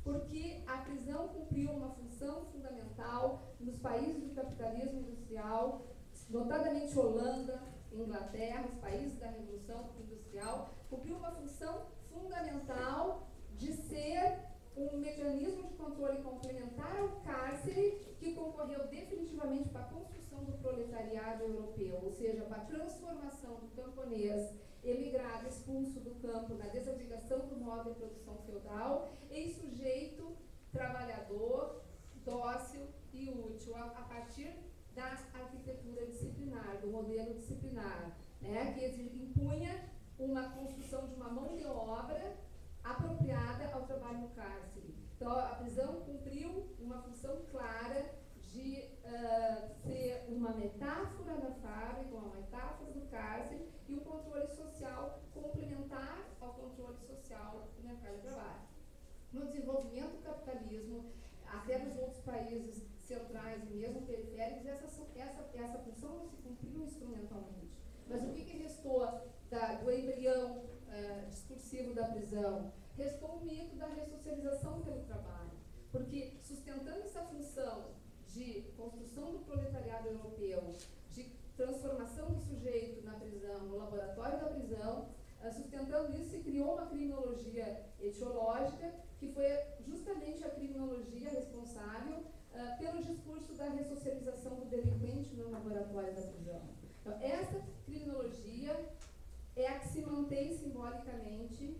Porque a prisão cumpriu uma função fundamental nos países do capitalismo industrial, notadamente Holanda, Inglaterra, os países da Revolução Industrial, cumpriu uma função fundamental de ser um mecanismo de controle complementar ao cárcere que concorreu definitivamente para a construção do proletariado europeu, ou seja, para a transformação do camponês emigrado, expulso do campo na desobrigação do modo de produção feudal em sujeito trabalhador, dócil e útil, a partir da arquitetura disciplinar, do modelo disciplinar, né, que impunha uma construção de uma mão de obra apropriada ao trabalho no cárcere. Então, a prisão cumpriu uma função clara de ser uma metáfora da fábrica, uma metáfora do cárcere e um controle social complementar ao controle social do mercado de trabalho. No desenvolvimento do capitalismo, até nos outros países centrais e mesmo periféricos, essa função não se cumpriu instrumentalmente. Mas o que restou do embrião discursivo da prisão? Restou o mito da ressocialização pelo trabalho, porque sustentando essa função de construção do proletariado europeu, de transformação do sujeito na prisão, no laboratório da prisão, sustentando isso, se criou uma criminologia etiológica, que foi justamente a criminologia responsável pelo discurso da ressocialização do delinquente no laboratório da prisão. Então, essa criminologia é a que se mantém simbolicamente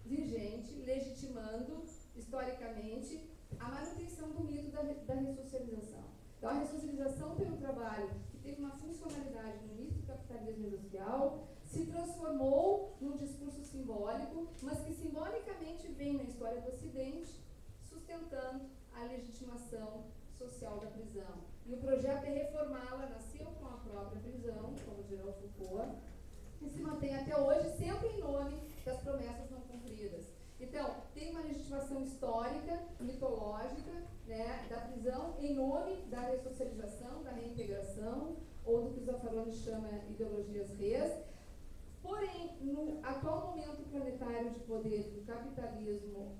vigente, legitimando historicamente a manutenção do mito da ressocialização. Então, a ressocialização pelo trabalho, que teve uma funcionalidade no início do capitalismo industrial, se transformou num discurso simbólico, mas que simbolicamente vem na história do Ocidente, sustentando a legitimação social da prisão. E o projeto de reformá-la nasceu com a própria prisão, como dirá o Foucault, e se mantém até hoje, sempre em nome das promessas não cumpridas. Então, tem uma legitimação histórica, mitológica, né, da prisão em nome da ressocialização, da reintegração, ou do que o Zaffaroni chama ideologias res. Porém, no atual momento planetário de poder do capitalismo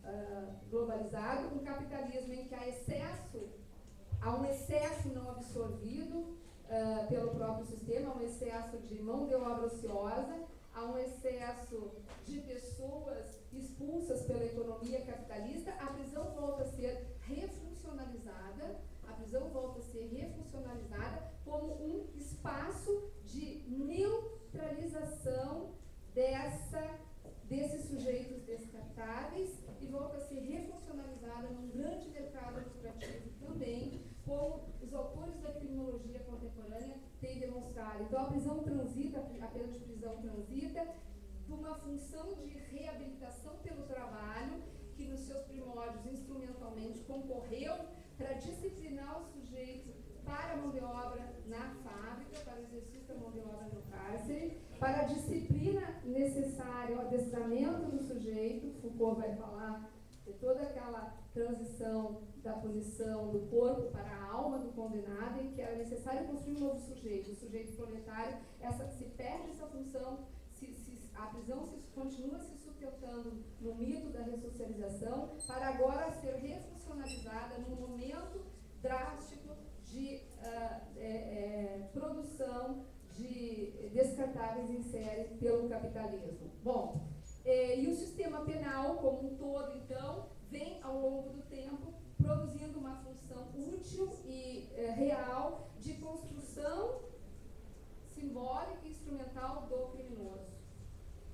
globalizado, um capitalismo em que há um excesso não absorvido pelo próprio sistema, há um excesso de mão de obra ociosa, há um excesso de pessoas expulsas pela economia capitalista, a prisão volta a ser refuncionalizada, como um espaço de neutralização desses sujeitos descartáveis e volta a ser refuncionalizada num grande mercado lucrativo também, como os autores da criminologia contemporânea têm demonstrado. Então, a prisão transita, a pena de prisão transita de uma função de reabilitação pelo trabalho, que nos seus primórdios instrumentalmente concorreu para disciplinar o sujeito para a mão de obra na fábrica, para o exercício da mão de obra no cárcere, para a disciplina necessária, o adestramento do sujeito. Foucault vai falar de toda aquela transição da posição do corpo para a alma do condenado, em que era necessário construir um novo sujeito, o sujeito proletário. Se perde essa função, a prisão continua se sustentando no mito da ressocialização, para agora ser refuncionalizada num momento drástico de produção de descartáveis em série pelo capitalismo. Bom, e o sistema penal como um todo, então, vem ao longo do tempo produzindo uma função útil e real de construção simbólica e instrumental do criminoso.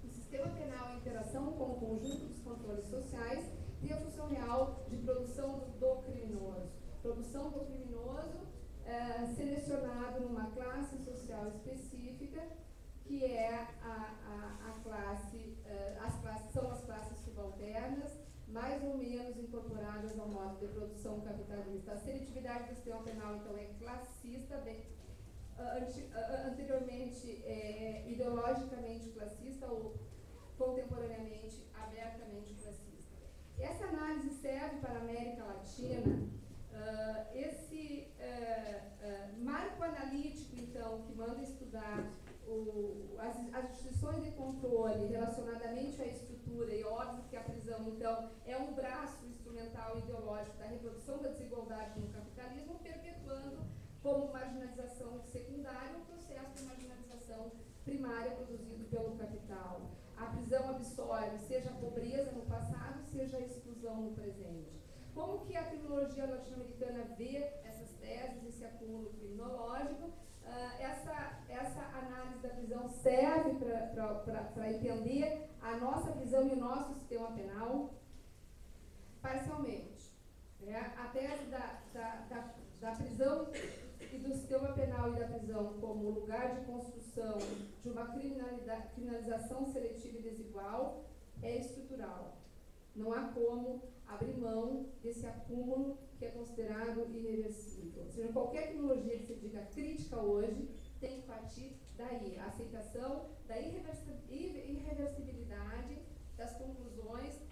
O sistema penal em interação com o conjunto dos controles sociais tem a função real de produção do criminoso. Produção do criminoso selecionado numa classe social específica, que é são as classes subalternas, mais ou menos incorporadas ao modo de produção capitalista. A seletividade do sistema penal, então, é classista, anteriormente ideologicamente classista ou contemporaneamente abertamente classista. Essa análise serve para a América Latina. Esse marco analítico, então, que manda estudar as instituições de controle relacionadamente à estrutura, e óbvio que a prisão, então, é um braço instrumental ideológico da reprodução da desigualdade no capitalismo, perpetuando como marginalização secundária o processo de marginalização primária produzido pelo capital. A prisão absorve, seja a pobreza no passado, seja a exclusão no presente. Como que a criminologia latino-americana vê essas teses, esse acúmulo criminológico? Essa análise da prisão serve para entender a nossa prisão e o nosso sistema penal parcialmente. A tese da prisão e do sistema penal e da prisão como lugar de construção de uma criminalização seletiva e desigual é estrutural. Não há como abrir mão desse acúmulo que é considerado irreversível. Ou seja, qualquer tecnologia que se diga crítica hoje tem que partir daí, a aceitação da irreversibilidade das conclusões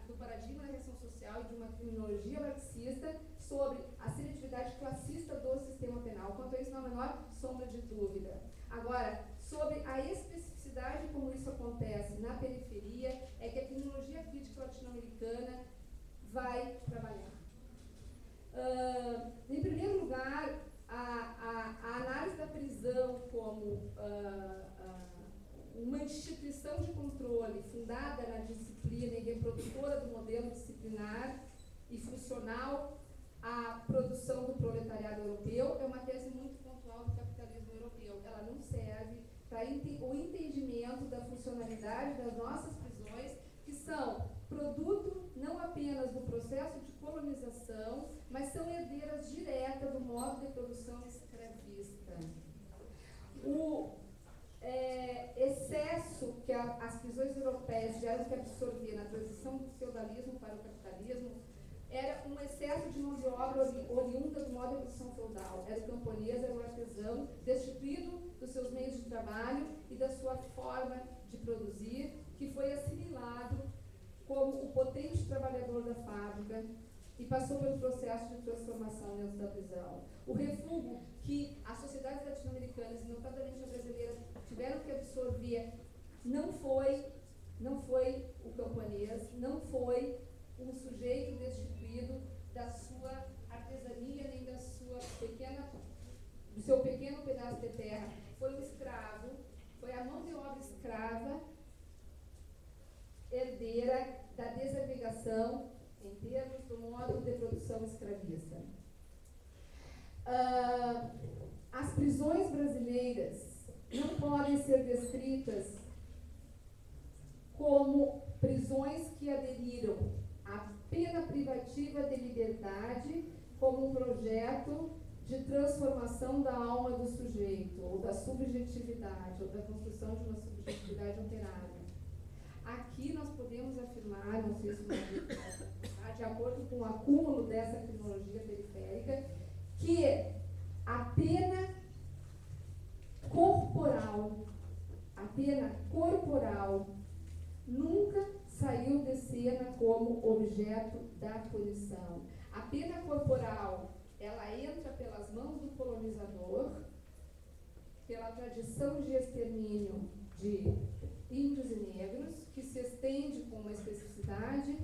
do paradigma da reação social e de uma criminologia marxista sobre a seletividade classista do sistema penal. Quanto a isso, não há a menor sombra de dúvida. Agora, sobre a especificidade como isso acontece na periferia, é que a criminologia crítica latino-americana vai trabalhar. Em primeiro lugar, a análise da prisão como uma instituição de controle fundada na disciplina e reprodutora do modelo disciplinar e funcional à produção do proletariado europeu é uma tese muito pontual do capitalismo europeu. Ela não serve para o entendimento da funcionalidade das nossas prisões, que são produto não apenas do processo de colonização, mas são herdeiras diretas do modo de produção escravista. O excesso que as prisões europeias tiveram que absorver na transição do feudalismo para o capitalismo era um excesso de mão de obra oriunda do modo de produção feudal. Era o camponês, era o artesão, destituído dos seus meios de trabalho e da sua forma de produzir, que foi assimilado como o potente trabalhador da fábrica e passou pelo processo de transformação dentro da prisão. O refúgio que as sociedades latino-americanas, e notadamente a brasileira, tiveram que absorver não foi o camponês, não foi um sujeito destituído da sua artesania, nem do seu pequeno pedaço de terra. Foi um escravo, foi a mão de obra escrava, herdeira da desagregação em termos do modo de produção escravista. As prisões brasileiras não podem ser descritas como prisões que aderiram à pena privativa de liberdade como um projeto de transformação da alma do sujeito, ou da subjetividade, ou da construção de uma subjetividade alterada. Aqui nós podemos afirmar, não sei se está de acordo com o acúmulo dessa criminologia periférica, que a pena corporal nunca saiu de cena como objeto da punição. A pena corporal, ela entra pelas mãos do colonizador, pela tradição de extermínio de índios e negros, que se estende com uma especificidade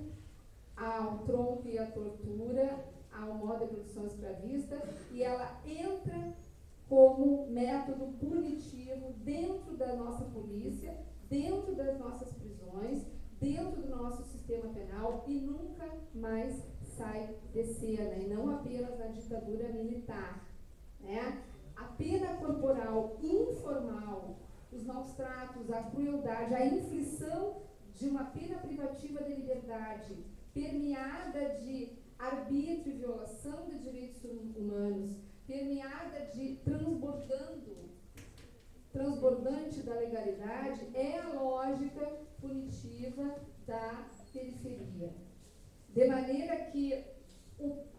ao tronco e à tortura, ao modo de produção escravista, e ela entra como método punitivo dentro da nossa polícia, dentro das nossas prisões, dentro do nosso sistema penal e nunca mais sai de cena, e não apenas na ditadura militar, né? A pena corporal informal, os maus tratos, a crueldade, a inflição de uma pena privativa de liberdade, permeada de arbítrio e violação de direitos humanos, permeada de transbordante da legalidade, é a lógica punitiva da periferia. De maneira que,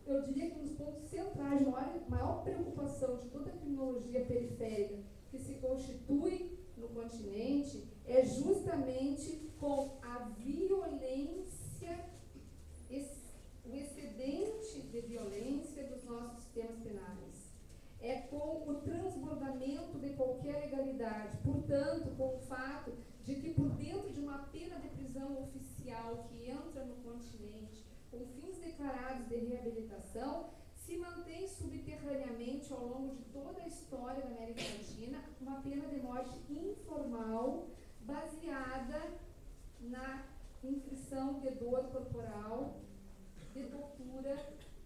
eu diria que um dos pontos centrais, maior preocupação de toda a criminologia periférica que se constitui no continente é justamente com a violência, o excedente de violência dos nossos sistemas penais. É com o transbordamento de qualquer legalidade, portanto, com o fato de que por dentro de uma pena de prisão oficial que entra no continente, com fins declarados de reabilitação, se mantém subterraneamente ao longo de toda a história da América Latina uma pena de morte informal baseada na inflição de dor corporal, de tortura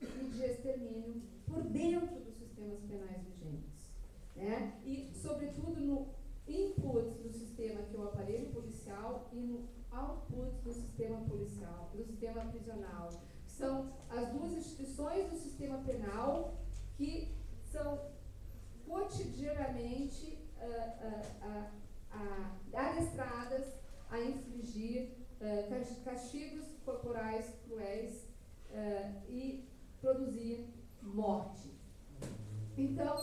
e de extermínio por dentro dos sistemas penais vigentes, né? E, sobretudo, no input do sistema, que é o aparelho policial, e no output do sistema policial, do sistema prisional. São as duas instituições do sistema penal que são cotidianamente adestradas a infligir castigos corporais cruéis e produzir morte. Então,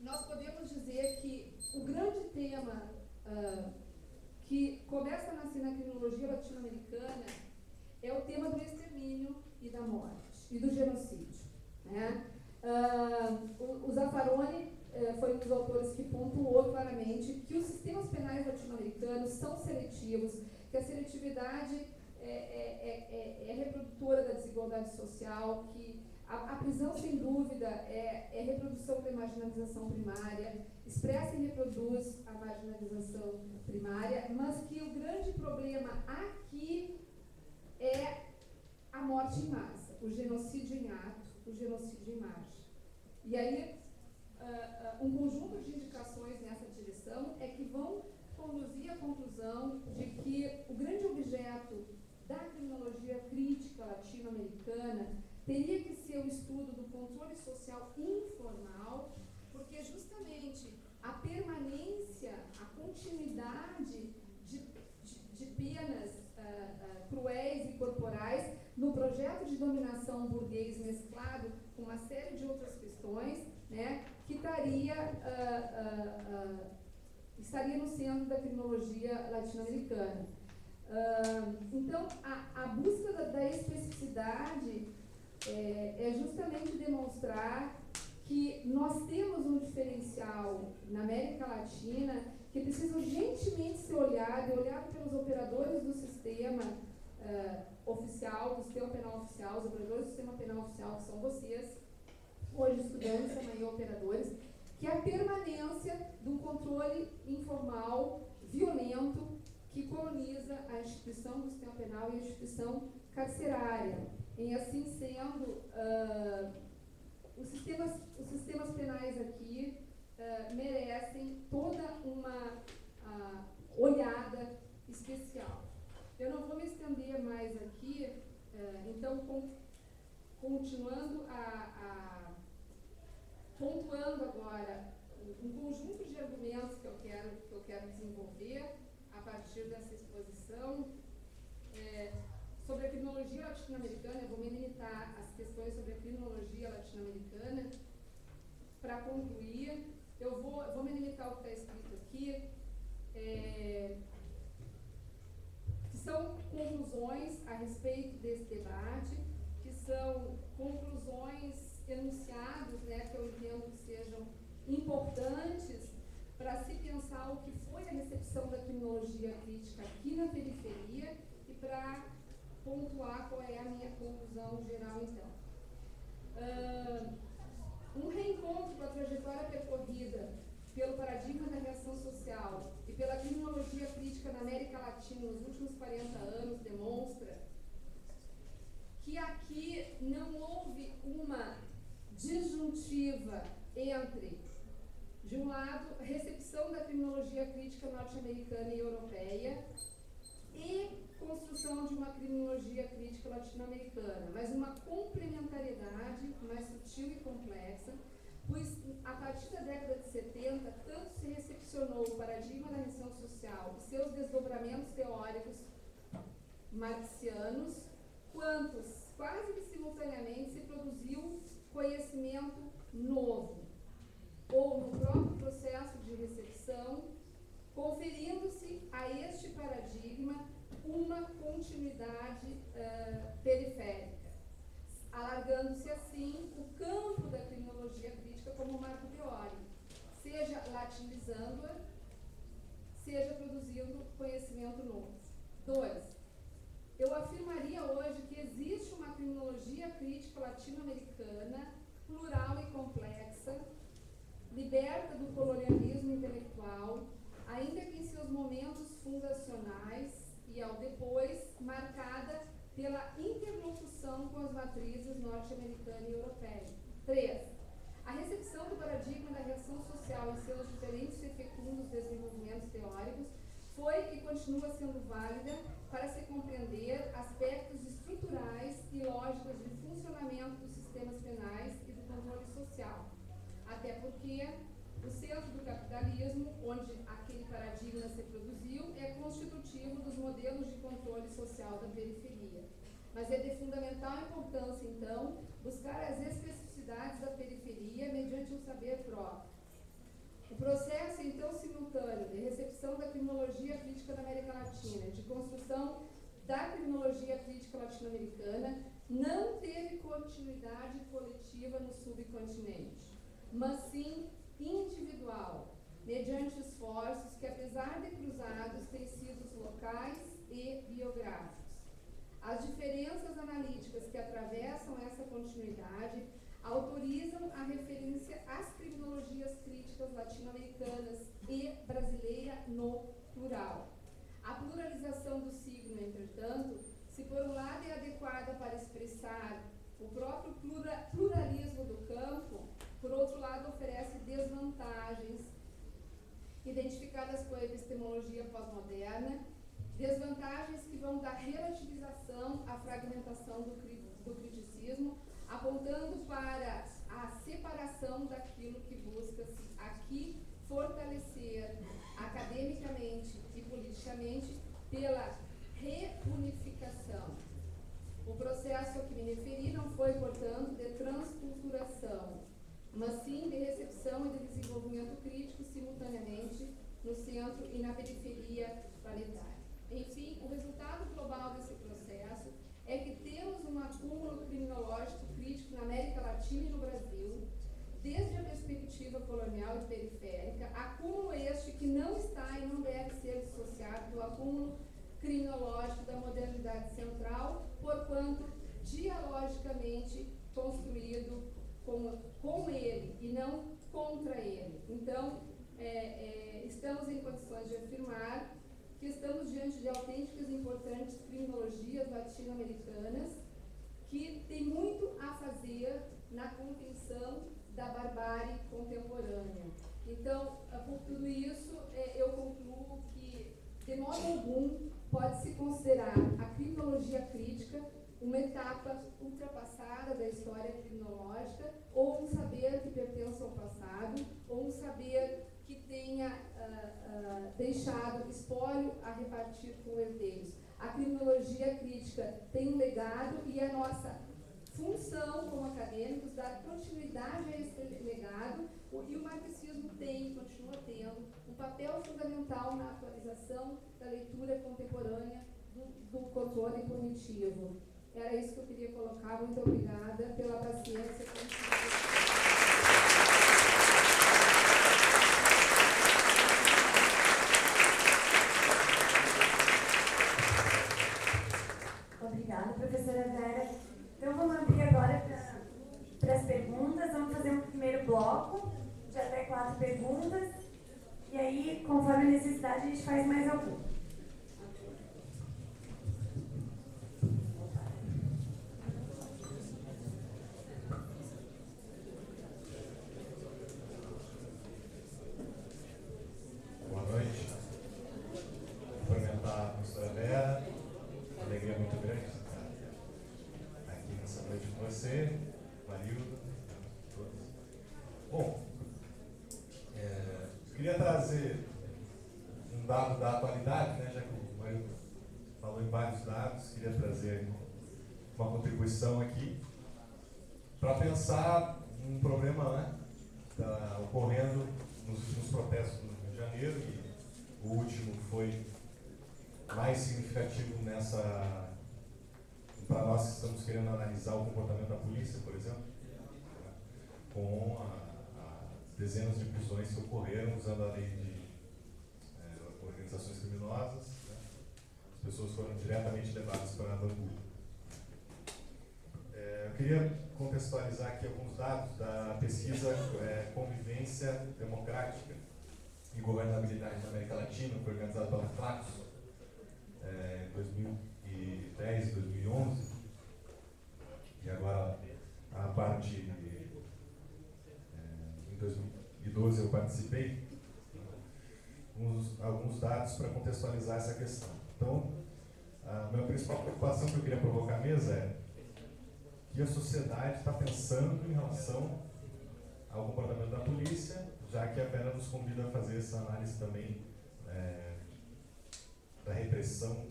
nós podemos dizer que o grande tema que começa a nascer na criminologia latino-americana é o tema do extermínio e da morte, e do genocídio, né? O Zaffaroni foi um dos autores que pontuou claramente que os sistemas penais latino-americanos são seletivos, que a seletividade é reprodutora da desigualdade social, que a prisão, sem dúvida, é reprodução da marginalização primária, expressa e reproduz a marginalização primária, mas que o grande problema aqui é a morte em massa, o genocídio em ato, o genocídio em marcha. E aí, um conjunto de indicações nessa direção é que vão conduzir à conclusão de que o grande objeto da criminologia crítica latino-americana teria que ser o estudo do controle social informal, porque justamente a permanência, a continuidade de penas cruéis e corporais no projeto de dominação burguês mesclado com uma série de outras questões, né, que estaria no centro da criminologia latino-americana. Então, a busca da especificidade é justamente demonstrar que nós temos um diferencial na América Latina que precisa urgentemente ser olhado pelos operadores do sistema oficial, do sistema penal oficial, os operadores do sistema penal oficial, que são vocês, hoje estudantes, amanhã operadores, que é a permanência do controle informal, violento, que coloniza a instituição do sistema penal e a instituição carcerária. Em assim sendo, os sistemas penais aqui merecem toda uma olhada especial. Eu não vou me estender mais aqui, então, continuando pontuando agora um conjunto de argumentos que eu quero desenvolver a partir dessa exposição. Sobre a criminologia latino-americana, eu vou me limitar às questões sobre a criminologia latino-americana. Para concluir, eu vou me limitar ao que está escrito aqui, que são conclusões a respeito desse debate, que são conclusões, enunciados, né, que eu entendo que sejam importantes para se pensar o que foi a recepção da criminologia crítica aqui na periferia e para pontuar qual é a minha conclusão geral, então. Um reencontro com a trajetória percorrida pelo paradigma da reação social e pela criminologia crítica na América Latina nos últimos 40 anos demonstra que aqui não houve uma disjuntiva entre, de um lado, recepção da criminologia crítica norte-americana e europeia e construção de uma criminologia crítica latino-americana, mas uma complementariedade mais sutil e complexa, pois a partir da década de 70, tanto se recepcionou o paradigma da reação social e seus desdobramentos teóricos marxianos, quanto quase que simultaneamente se produziu conhecimento novo, ou no próprio processo de recepção, conferindo-se a este paradigma uma continuidade periférica, alargando-se assim o campo da criminologia crítica como marco teórico, seja latinizando-a, seja produzindo conhecimento novo. 2. Eu afirmaria hoje que existe uma criminologia crítica latino-americana, plural e complexa, liberta do colonialismo intelectual, ainda que em seus momentos fundacionais e ao depois, marcada pela interlocução com as matrizes norte-americana e europeia. 3. A recepção do paradigma da reação social em seus diferentes e fecundos desenvolvimentos teóricos foi e continua sendo válida para se compreender aspectos estruturais e lógicos de funcionamento dos sistemas penais e do controle social. Até porque o centro do capitalismo, onde aquele paradigma se produziu, é constitutivo dos modelos de controle controle social da periferia. Mas é de fundamental importância, então, buscar as especificidades da periferia mediante um saber próprio. O processo, então, simultâneo de recepção da criminologia crítica da América Latina, de construção da criminologia crítica latino-americana, não teve continuidade coletiva no subcontinente, mas sim individual, mediante esforços que, apesar de cruzados, têm sido locais e biográficos. As diferenças analíticas que atravessam essa continuidade autorizam a referência às criminologias críticas latino-americanas e brasileira no plural. A pluralização do signo, entretanto, se por um lado é adequada para expressar o próprio pluralismo do campo, por outro lado oferece desvantagens identificadas com a epistemologia pós-moderna, desvantagens que vão da relativização à fragmentação do criticismo, apontando para a separação daquilo que busca-se aqui fortalecer academicamente e politicamente pela reunificação. O processo a que me referi não foi, portanto, de transculturação, mas sim de recepção e de desenvolvimento crítico simultaneamente no centro e na periferia planetária. Enfim, o resultado global desse processo é que temos um acúmulo criminológico crítico na América Latina e no Brasil, desde a perspectiva colonial e periférica, acúmulo este que não está e não deve ser dissociado do acúmulo criminológico da modernidade central, porquanto dialogicamente construído com ele e não contra ele. Então, estamos em condições de afirmar que estamos diante de autênticas e importantes criminologias latino-americanas que têm muito a fazer na contenção da barbárie contemporânea. Então, por tudo isso, eu concluo que, de modo algum, pode-se considerar a criminologia crítica uma etapa ultrapassada da história criminológica, ou um saber que pertence ao passado, ou um saber que tenha deixado espólio a repartir com herdeiros. A criminologia crítica tem um legado e a nossa função como acadêmicos dar continuidade a esse legado, e o marxismo tem, continua tendo, um papel fundamental na atualização da leitura contemporânea do controle punitivo. Era isso que eu queria colocar. Muito obrigada pela paciência.
Obrigada, professora Vera. Então, vamos abrir agora para as perguntas. Vamos fazer um primeiro bloco de até 4 perguntas. E aí, conforme a necessidade, a gente faz mais algum.
Boa noite. Cumprimentar a professora Vera. Uma alegria muito grande estar aqui nessa noite com você, Marilda, todos. Bom, queria trazer um dado da atualidade, né, já que o Marilda falou em vários dados, queria trazer uma contribuição aqui para pensar um problema, né, que está ocorrendo nos últimos protestos no Rio de Janeiro, e o último foi mais significativo nessa, para nós que estamos querendo analisar o comportamento da polícia, por exemplo, com as dezenas de prisões que ocorreram usando a lei de organizações criminosas, né? As pessoas foram diretamente levadas para a Bangu. Eu queria contextualizar aqui alguns dados da pesquisa Convivência Democrática e Governabilidade na América Latina, que foi organizada pela Flaxo em 2010 e 2011, e agora a parte em 2012 eu participei. Alguns dados para contextualizar essa questão. Então, a minha principal preocupação que eu queria provocar à mesa é que a sociedade está pensando em relação ao comportamento da polícia, já que a Vera nos convida a fazer essa análise também da repressão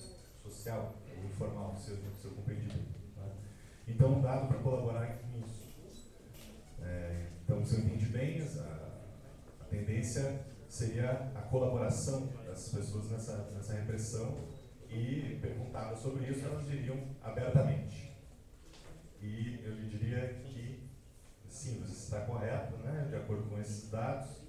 social, o informal, se eu compreendi bem. Tá? Então, um dado para colaborar com isso. Então, se eu entendi bem, a tendência seria a colaboração das pessoas nessa repressão, e perguntadas sobre isso, elas diriam abertamente. E eu lhe diria que, sim, você está correto, né? De acordo com esses dados.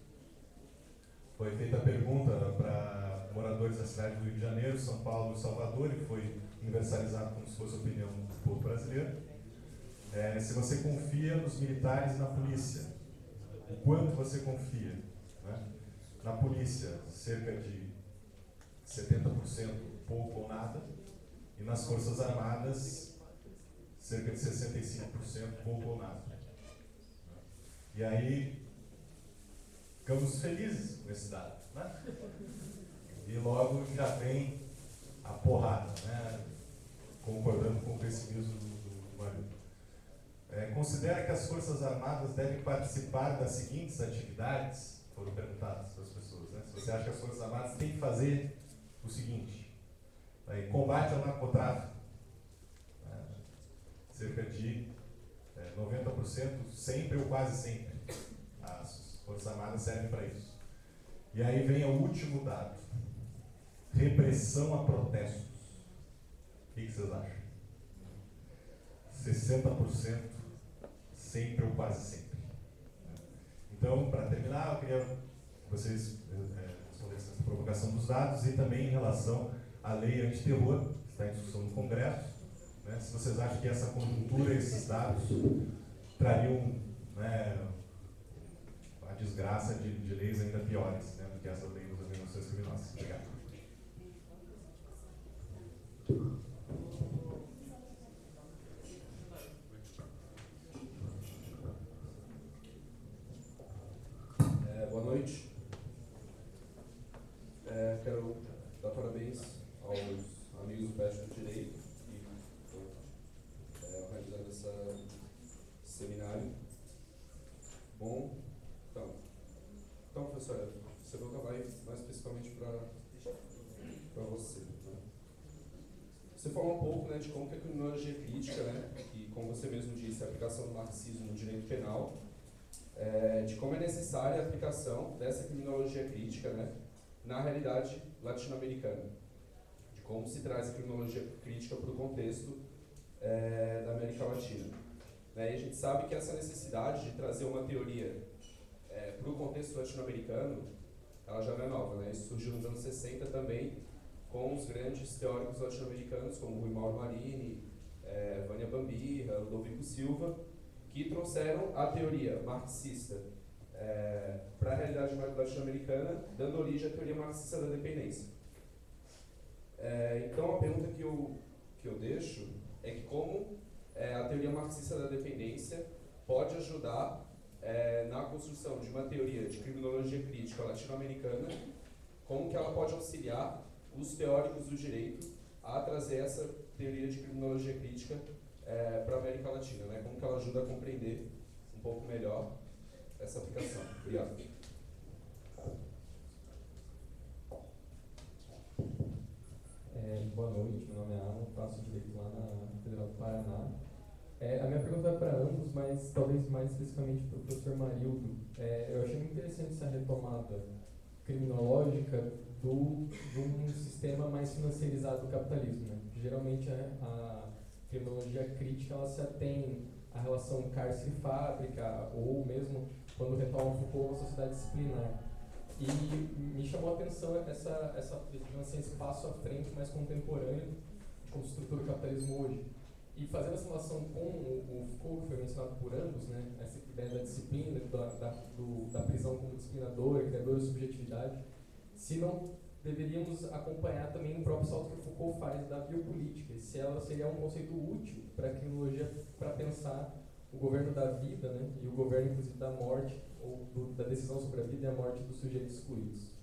Foi feita a pergunta para moradores da cidade do Rio de Janeiro, São Paulo e Salvador, e foi universalizado como se fosse a opinião do povo brasileiro. Se você confia nos militares e na polícia, o quanto você confia, né? Na polícia, cerca de 70%, pouco ou nada, e nas Forças Armadas, cerca de 65%, pouco ou nada. E aí, ficamos felizes com esse dado, né? E logo já vem a porrada, né? Concordando com o pessimismo do Mário. Considera que as Forças Armadas devem participar das seguintes atividades? Foram perguntadas para as pessoas, né? Se você acha que as Forças Armadas têm que fazer o seguinte: combate ao narcotráfico, cerca de 90%, sempre ou quase sempre, as Forças Armadas servem para isso. E aí vem o último dado: repressão a protestos. O que vocês acham? 60%, sempre ou quase sempre. Então, para terminar, eu queria que vocês respondessem essa provocação dos dados, e também em relação à lei antiterror, que está em discussão no Congresso, né? Se vocês acham que essa conjuntura, esses dados, trariam, né, a desgraça de leis ainda piores, né, do que essa lei das organizações criminosas. Obrigado.
Boa noite. Quero dar parabéns aos amigos do PET do Direito que estão realizando esse seminário. Bom, então professora, você vai acabar mais especificamente para você. Né? Você falou um pouco, né, de como que a criminologia crítica, né, e como você mesmo disse, a aplicação do marxismo no direito penal, de como é necessária a aplicação dessa criminologia crítica, né, na realidade latino-americana, de como se traz a criminologia crítica para o contexto da América Latina. Né, e a gente sabe que essa necessidade de trazer uma teoria para o contexto latino-americano, ela já não é nova, né? Isso surgiu nos anos 60 também, com os grandes teóricos latino-americanos, como Rui Mauro Marini, Vânia Bambirra, Ludovico Silva, que trouxeram a teoria marxista para a realidade latino-americana, dando origem à teoria marxista da dependência. Então, a pergunta que eu deixo é que como a teoria marxista da dependência pode ajudar na construção de uma teoria de criminologia crítica latino-americana, como que ela pode auxiliar os teóricos do direito a trazer essa teoria de criminologia crítica para a América Latina, né? Como que ela ajuda a compreender um pouco melhor essa aplicação. Obrigado.
Boa noite, meu nome é Alan, faço direito lá na Federal do Paraná. A minha pergunta é para ambos, mas talvez mais especificamente para o professor Marildo. Eu achei muito interessante essa retomada criminológica de um sistema mais financeirizado do capitalismo, né? Geralmente a criminologia crítica ela se atém à relação cárcere-fábrica, ou mesmo quando retoma Foucault, uma sociedade disciplinar. E me chamou a atenção esse espaço à frente mais contemporâneo de como estrutura o capitalismo hoje. E fazendo essa relação com o Foucault, que foi mencionado por ambos, né, essa ideia da disciplina, da prisão como disciplinadora, criadora de subjetividade, se não deveríamos acompanhar também o próprio salto que o Foucault faz da biopolítica, e se ela seria um conceito útil para a criminologia para pensar o governo da vida, né, e o governo, inclusive, da morte, ou da decisão sobre a vida e a morte dos sujeitos excluídos.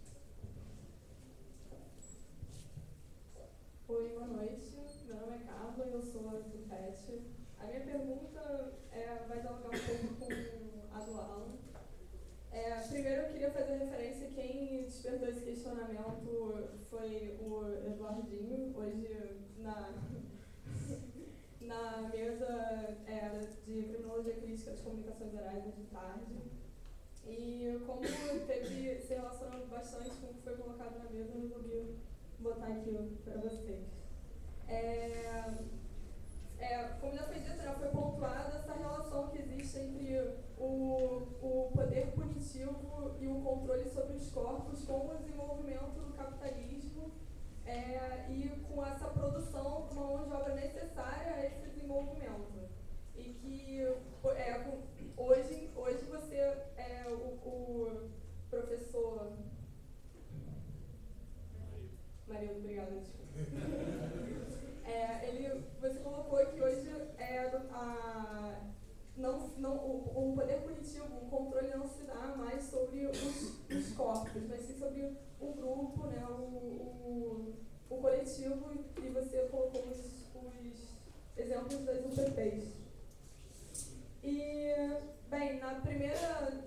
Oi, boa noite. Meu nome é Carla e eu sou do PET. A minha pergunta vai dialogar um pouco com a do Alan. Primeiro, eu queria fazer referência a quem despertou esse questionamento foi o Eduardinho. Hoje na mesa de Criminologia Crítica das Comunicações Orais de tarde. E como teve se relacionando bastante com o que foi colocado na mesa, eu resolvi botar aqui para vocês. Como já foi dito, né, foi pontuada essa relação que existe entre o poder punitivo e o controle sobre os corpos com o desenvolvimento do capitalismo e com essa produção de uma mão de obra necessária a esse desenvolvimento. E que hoje você, o professor... Marildo, obrigada, desculpa. Você colocou que hoje o poder punitivo, o controle não se dá mais sobre os corpos, mas sim sobre o grupo, né, o coletivo, e você colocou os exemplos das UPPs. E, bem, na primeira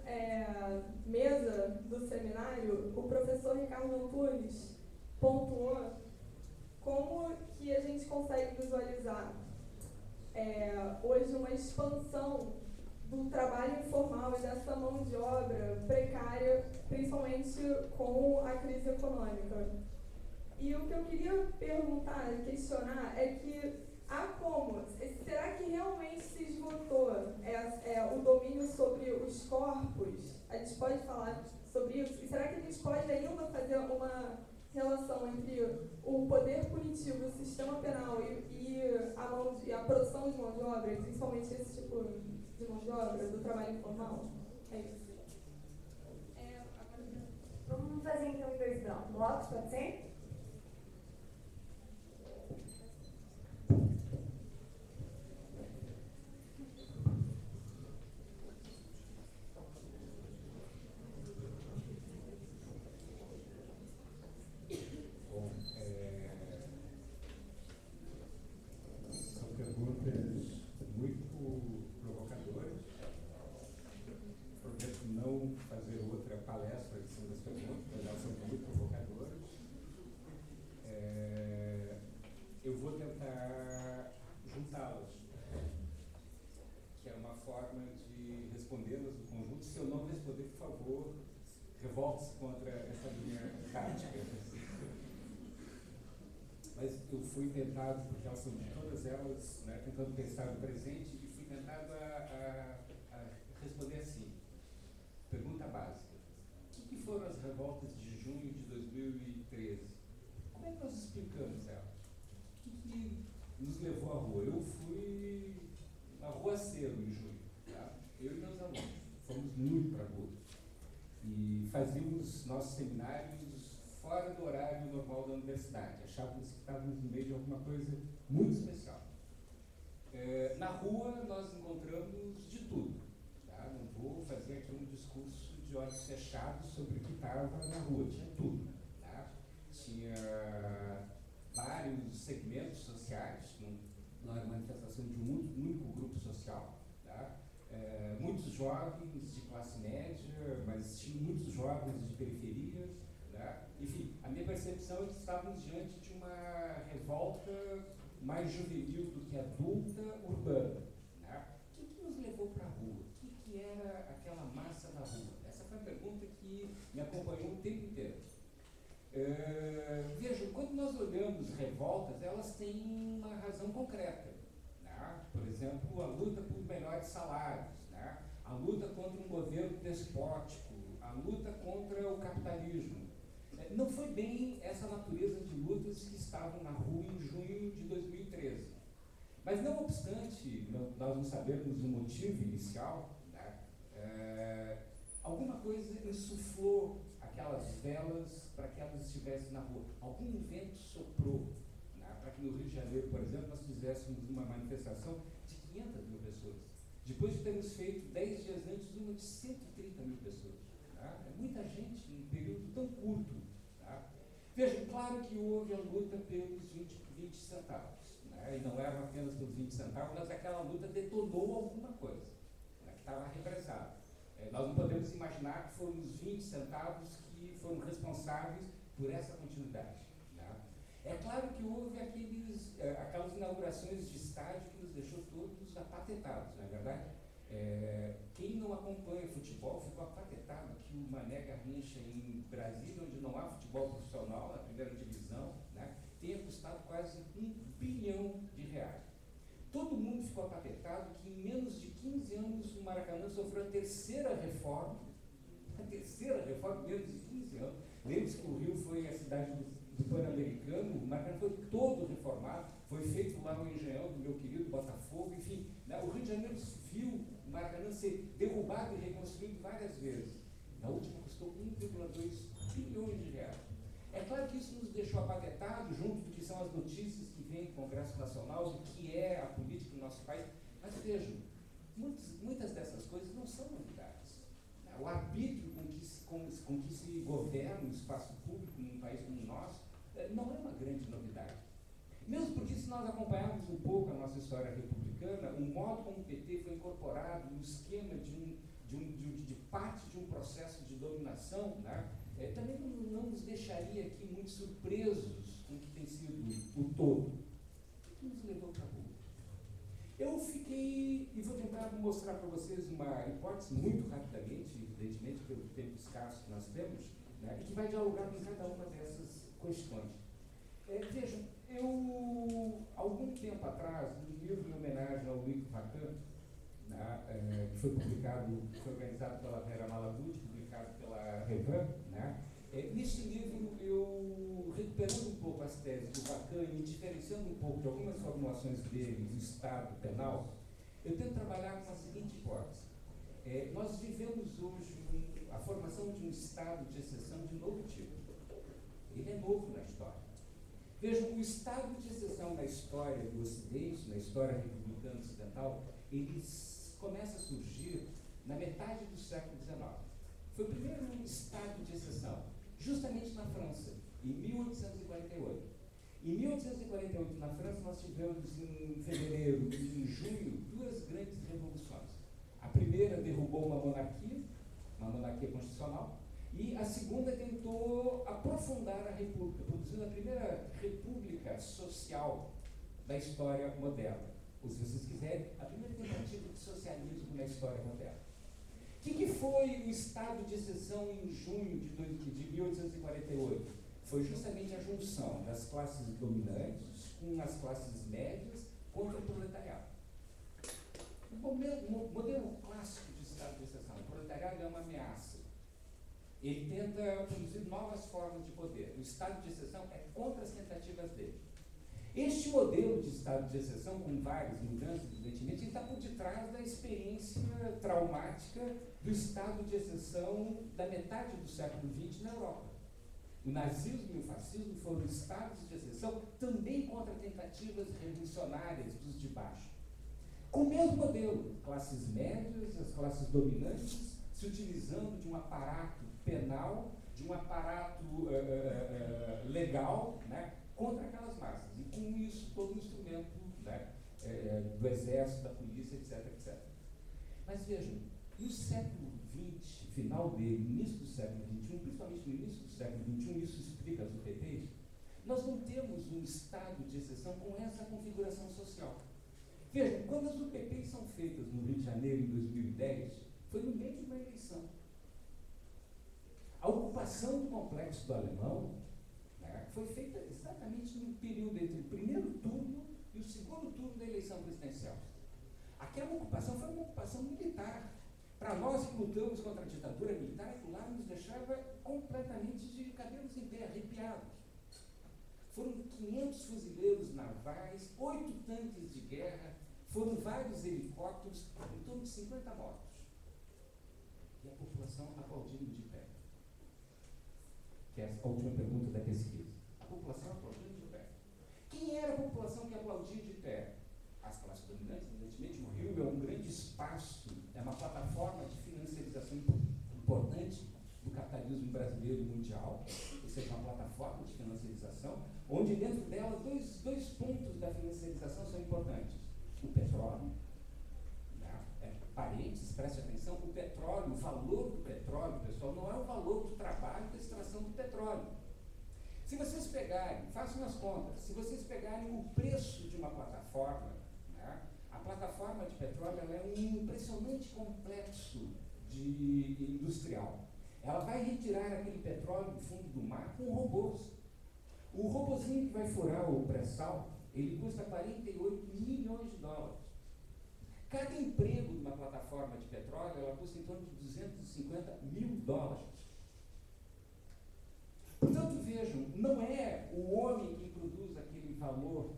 mesa do seminário, o professor Ricardo Antunes pontuou como que a gente consegue visualizar hoje uma expansão do trabalho informal e dessa mão de obra precária, principalmente com a crise econômica. E o que eu queria perguntar, questionar, é que será que realmente se esgotou o domínio sobre os corpos? A gente pode falar sobre isso? E será que a gente pode ainda fazer uma relação entre o poder punitivo, o sistema penal e a produção de mão de obra, principalmente esse tipo de mão de obra, do trabalho informal? É isso.
Vamos fazer então em 2 blocos, pode ser?
Revolte-se contra essa minha tática. Mas eu fui tentado, porque elas são todas elas, né, tentando pensar no presente, e fui tentado a responder assim. Pergunta básica. O que foram as revoltas de junho de 2013? Como é que nós explicamos elas? O que nos levou à rua? Eu fui arruaceiro em junho. Tá? Eu e meus alunos. Fomos muito para a rua. E fazíamos nossos seminários fora do horário normal da universidade. Achávamos que estávamos no meio de alguma coisa muito especial. Na rua, nós encontramos de tudo. Tá? Não vou fazer aqui um discurso de olhos fechados sobre o que estava na rua. Tinha tudo. Tá? Tinha vários segmentos sociais. Não era manifestação de um único grupo social. Tá? Muitos jovens de classe média, mas tinha muitos jovens de periferias. Né? Enfim, a minha percepção é que estávamos diante de uma revolta mais juvenil do que adulta, urbana. Né? O que nos levou para a rua? O que era aquela massa da rua? Essa foi a pergunta que me acompanhou o tempo inteiro. Vejam, quando nós olhamos revoltas, elas têm uma razão concreta. Né? Por exemplo, a luta por melhores salários, né? A luta contra um governo despótico, a luta contra o capitalismo. Não foi bem essa natureza de lutas que estavam na rua em junho de 2013. Mas, não obstante, nós não sabemos o motivo inicial, né? Alguma coisa insuflou aquelas velas para que elas estivessem na rua. Algum vento soprou, né? Para que no Rio de Janeiro, por exemplo, nós fizéssemos uma manifestação de 500 mil pessoas. Depois de termos feito 10 dias antes uma de 130 mil pessoas. Tá? É muita gente em um período tão curto. Tá? Veja, claro que houve a luta pelos 20 centavos. Né? E não eram apenas pelos 20 centavos, mas aquela luta detonou alguma coisa, né? Que estava represada. Nós não podemos imaginar que foram os 20 centavos que foram responsáveis por essa continuidade. Né? É claro que houve aquelas inaugurações de estádio que nos deixou todos apatetados, não é verdade? Quem não acompanha futebol ficou apatetado que o Mané Garrincha em Brasília, onde não há futebol profissional, na primeira divisão, né, tenha custado quase R$1 bilhão. Todo mundo ficou apatetado que em menos de 15 anos o Maracanã sofreu a terceira reforma em menos de 15 anos. Lembre-se que o Rio foi a cidade do Pan-Americano, o Maracanã foi todo reformado, foi feito lá no Engenhão do meu querido Botafogo, enfim, né, o Rio de Janeiro viu o Maracanã ser derrubado e reconstruído várias vezes. Na última custou R$1,2 bilhões. É claro que isso nos deixou apatetados, junto do que são as notícias que vêm do Congresso Nacional, do que é a política do nosso país. Mas vejam, muitas dessas coisas não são novidades. O arbítrio com que se governa o espaço público num país como o nosso não é uma grande novidade. Mesmo porque, se nós acompanharmos um pouco a nossa história republicana, o modo como o PT foi incorporado no esquema de parte de um processo de dominação, né, também não nos deixaria aqui muito surpresos com o que tem sido o todo. O que nos levou para a rua? Eu fiquei, e vou tentar mostrar para vocês uma hipótese muito rapidamente, evidentemente pelo tempo escasso que nós temos, né, e que vai dialogar com cada uma dessas questões. Vejam, algum tempo atrás, um livro em homenagem ao Luiz Vacan, né, que foi publicado, foi organizado pela Vera Malaguti, publicado pela Revan, né, nesse livro, eu, recuperando um pouco as teses do Vacan e me diferenciando um pouco de algumas formulações dele do Estado penal, eu tento trabalhar com a seguinte hipótese. Nós vivemos hoje a formação de um Estado de exceção de novo tipo. Ele é novo na história. Vejam, o estado de exceção na história do Ocidente, na história republicana ocidental, ele começa a surgir na metade do século XIX. Foi o primeiro estado de exceção, justamente na França, em 1848. Em 1848, na França, nós tivemos em fevereiro e em junho duas grandes revoluções. A primeira derrubou uma monarquia constitucional, e a segunda tentou aprofundar a República, produzindo a primeira república social da história moderna. Ou, se vocês quiserem, a primeira tentativa de socialismo na história moderna. O que foi o estado de exceção em junho de 1848? Foi justamente a junção das classes dominantes com as classes médias contra o proletariado. O modelo clássico de estado de exceção. O proletariado é uma ameaça. Ele tenta produzir novas formas de poder. O estado de exceção é contra as tentativas dele. Este modelo de estado de exceção, com várias mudanças, evidentemente, está por detrás da experiência traumática do estado de exceção da metade do século XX na Europa. O nazismo e o fascismo foram estados de exceção também contra tentativas revolucionárias dos de baixo. Com o mesmo modelo, classes médias, as classes dominantes, se utilizando de um aparato penal, de um aparato legal, né, contra aquelas massas. E com isso, todo o instrumento, né, do exército, da polícia, etc, etc. Mas vejam, no século XX, final dele, início do século XXI, principalmente no início do século XXI, isso explica as UPPs, nós não temos um estado de exceção com essa configuração social. Vejam, quando as UPPs são feitas no Rio de Janeiro em 2010, foi no meio de uma eleição. A ocupação do Complexo do Alemão, né, foi feita exatamente no período entre o primeiro turno e o segundo turno da eleição presidencial. Aquela ocupação foi uma ocupação militar. Para nós que lutamos contra a ditadura militar, aquilo lá nos deixava completamente de cabelos em pé, arrepiados. Foram 500 fuzileiros navais, 8 tanques de guerra, foram vários helicópteros, em torno de 50 mortos. E a população aplaudindo de pé. Que é a última pergunta da pesquisa. A população aplaudindo de pé. Quem era a população que aplaudia de pé? As classes dominantes, evidentemente. O Rio é um grande espaço, é uma plataforma de financiarização importante do capitalismo brasileiro e mundial, ou seja, uma plataforma de financiarização, onde dentro dela dois pontos da financiarização são importantes. O petróleo, né? Parênteses, preste atenção, o petróleo, o valor do petróleo, pessoal, não é o valor do trabalho da extração do petróleo. Se vocês pegarem, façam as contas, se vocês pegarem o preço de uma plataforma, né, a plataforma de petróleo ela é um impressionante complexo industrial. Ela vai retirar aquele petróleo do fundo do mar com robôs. O robozinho que vai furar o pré-sal, ele custa 48 milhões de dólares. Cada emprego de uma plataforma de petróleo, ela custa em torno de 250 mil dólares. Portanto, vejam, não é o homem que produz aquele valor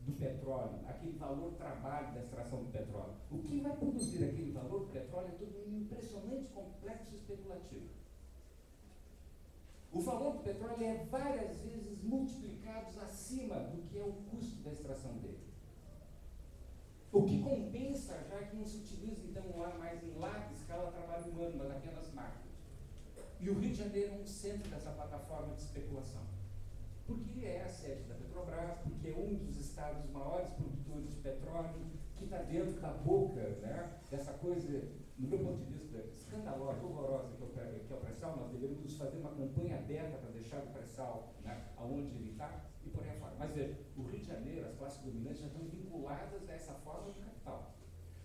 do petróleo, aquele valor trabalho da extração do petróleo. O que vai produzir aquele valor do petróleo é todo um impressionante complexo especulativo. O valor do petróleo é várias vezes multiplicado acima do que é o custo da extração dele. O que compensa, já que não se utiliza então lá mais em larga escala trabalho humano, mas apenas máquinas. E o Rio de Janeiro é um centro dessa plataforma de especulação. Porque é a sede da Petrobras, porque é um dos estados maiores produtores de petróleo, que está dentro da boca, né, dessa coisa, no meu ponto de vista, escandalosa, horrorosa, que é o pré-sal. Nós deveríamos fazer uma campanha aberta para deixar o pré-sal, né, aonde ele está e por aí afora. Mas veja, o Rio de Janeiro, as classes dominantes já estão vinculadas a essa forma de capital.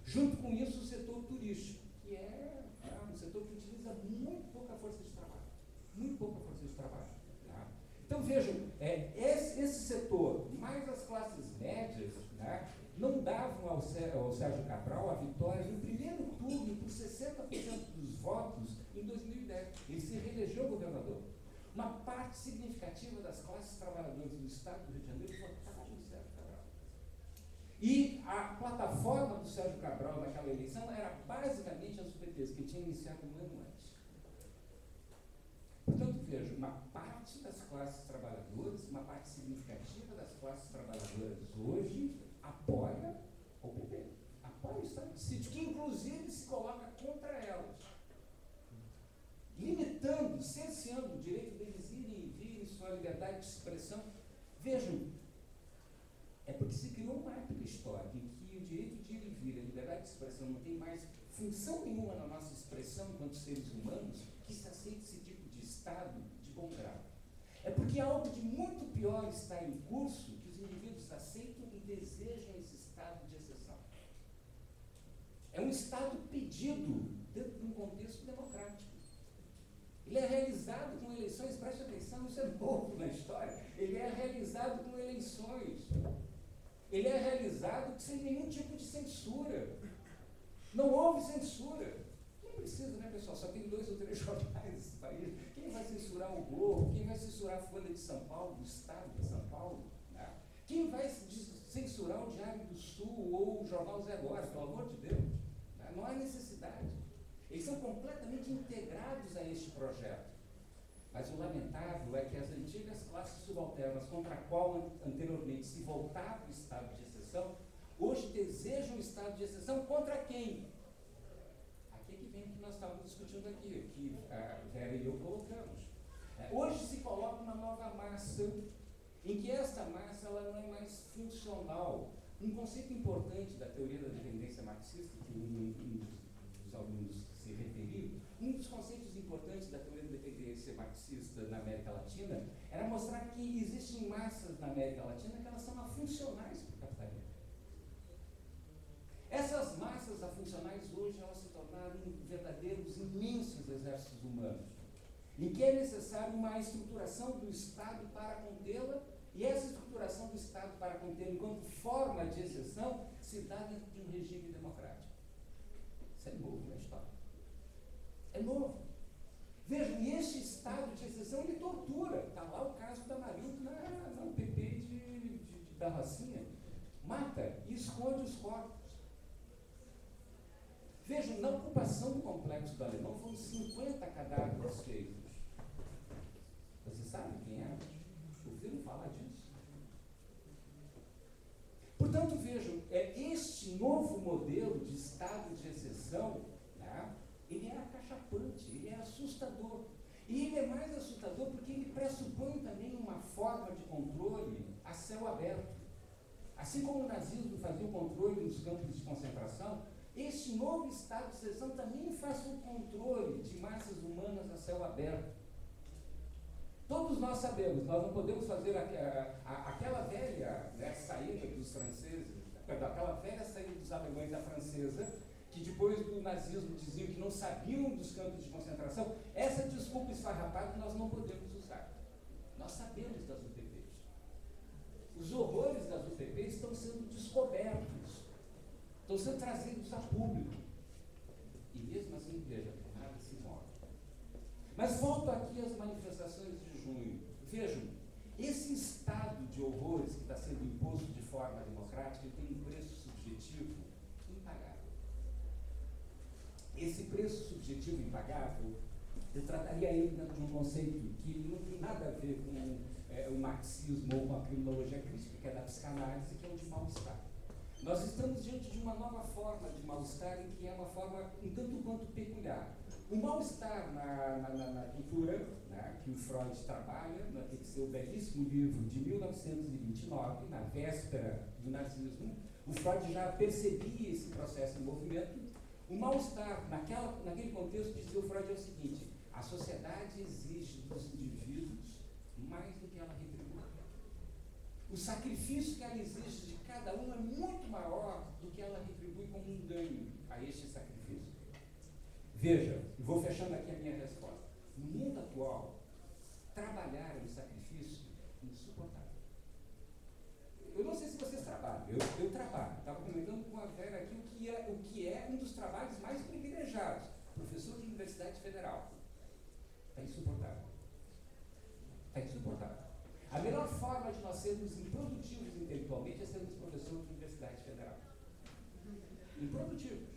Junto com isso, o setor turístico, que é um setor que utiliza muito pouca força de trabalho. Muito pouca força de trabalho. Tá? Então, vejam, esse setor, mais as classes médias, né, não davam ao Sérgio Cabral a vitória no primeiro turno por 60% dos votos em 2010. Ele se reelegeu governador. Uma parte significativa das classes trabalhadoras do Estado do Rio de Janeiro votaram no Sérgio Cabral. E a plataforma do Sérgio Cabral naquela eleição era basicamente as UPTs, que tinham iniciado um ano antes. Portanto, veja, uma parte das classes trabalhadoras, uma parte significativa das classes trabalhadoras hoje apoia o PT, apoia o Estado de Sítio, que inclusive se coloca contra elas, limitando, cerceando o direito deles irem e virem, sua liberdade de expressão. Vejam, é porque se criou uma época histórica em que o direito de ir e vir, a liberdade de expressão não tem mais função nenhuma na nossa expressão enquanto seres humanos, que se aceite esse tipo de Estado de bom grado. É porque algo de muito pior está em curso que os indivíduos aceitam e desejam esse estado de exceção. É um estado pedido dentro de um contexto democrático. Ele é realizado com eleições, preste atenção, isso é novo na história, ele é realizado com eleições. Ele é realizado sem nenhum tipo de censura. Não houve censura. Não precisa, né, pessoal? Só tem 2 ou 3 jornais nesse país. Quem vai censurar o Globo? Quem vai censurar a Folha de São Paulo, do Estado de São Paulo? Né? Quem vai censurar o Diário do Sul ou o Jornal Zé Góes, pelo amor de Deus? Né? Não há necessidade. Eles são completamente integrados a este projeto. Mas o lamentável é que as antigas classes subalternas, contra a qual anteriormente se voltava o estado de exceção, hoje desejam o estado de exceção contra quem? Aqui é que vem o que nós estávamos discutindo aqui, que a Vera e eu colocamos. Hoje se coloca uma nova massa, em que esta massa ela não é mais funcional. Um conceito importante da teoria da dependência marxista, que um dos alunos se referiu, um dos conceitos importantes da teoria da dependência marxista na América Latina era mostrar que existem massas na América Latina que elas são afuncionais para o capitalismo. Essas massas afuncionais hoje elas se tornaram verdadeiros imensos exércitos humanos, em que é necessário uma estruturação do Estado para contê-la, e essa estruturação do Estado para contê-la enquanto forma de exceção se dá dentro de um regime democrático. Isso é novo na história. É novo. Vejam, e este estado de exceção, ele tortura. Está lá o caso da Marildo na UPP da Rocinha. Mata e esconde os corpos. Vejam, na ocupação do complexo do Alemão foram 50 cadáveres feitos. Você sabe quem é? Ouviram falar disso? Portanto, vejam, este novo modelo de estado de exceção, né, ele é acachapante, ele é assustador. E ele é mais assustador porque ele pressupõe também uma forma de controle a céu aberto. Assim como o nazismo fazia o controle nos campos de concentração, este novo estado de exceção também faz o controle de massas humanas a céu aberto. Todos Todos nós sabemos, nós não podemos fazer aquela velha, né, saída dos franceses, perdão, aquela velha saída dos alemães da francesa, que depois do nazismo diziam que não sabiam dos campos de concentração. Essa desculpa esfarrapada nós não podemos usar. Nós sabemos das UTPs. Os horrores das UTPs estão sendo descobertos, estão sendo trazidos a público. E mesmo assim, veja, nada se move. Mas volto aqui às manifestações de junho. Vejam, esse estado de horrores que está sendo imposto de forma democrática tem um preço subjetivo impagável. Esse preço subjetivo impagável, eu trataria ele de um conceito que não tem nada a ver com o marxismo ou com a criminologia crítica, que é da psicanálise, que é o de mal-estar. Nós estamos diante de uma nova forma de mal-estar, em que é uma forma um tanto quanto peculiar. O mal-estar na cultura, né, que o Freud trabalha, naquele seu belíssimo livro de 1929, na véspera do nazismo, o Freud já percebia esse processo em movimento. O mal-estar, naquele contexto, dizia o Freud, é o seguinte: a sociedade exige dos indivíduos mais do que ela retribui. O sacrifício que ela exige de cada um é muito maior do que ela retribui como um ganho a este sacrifício. Veja, e vou fechando aqui a minha resposta. No mundo atual, trabalhar é um sacrifício insuportável. Eu não sei se vocês trabalham, eu trabalho. Estava comentando com a Vera aqui o que é um dos trabalhos mais privilegiados. Professor de Universidade Federal. Está insuportável. Está insuportável. A melhor forma de nós sermos improdutivos intelectualmente é sermos professor de Universidade Federal. Improdutivo.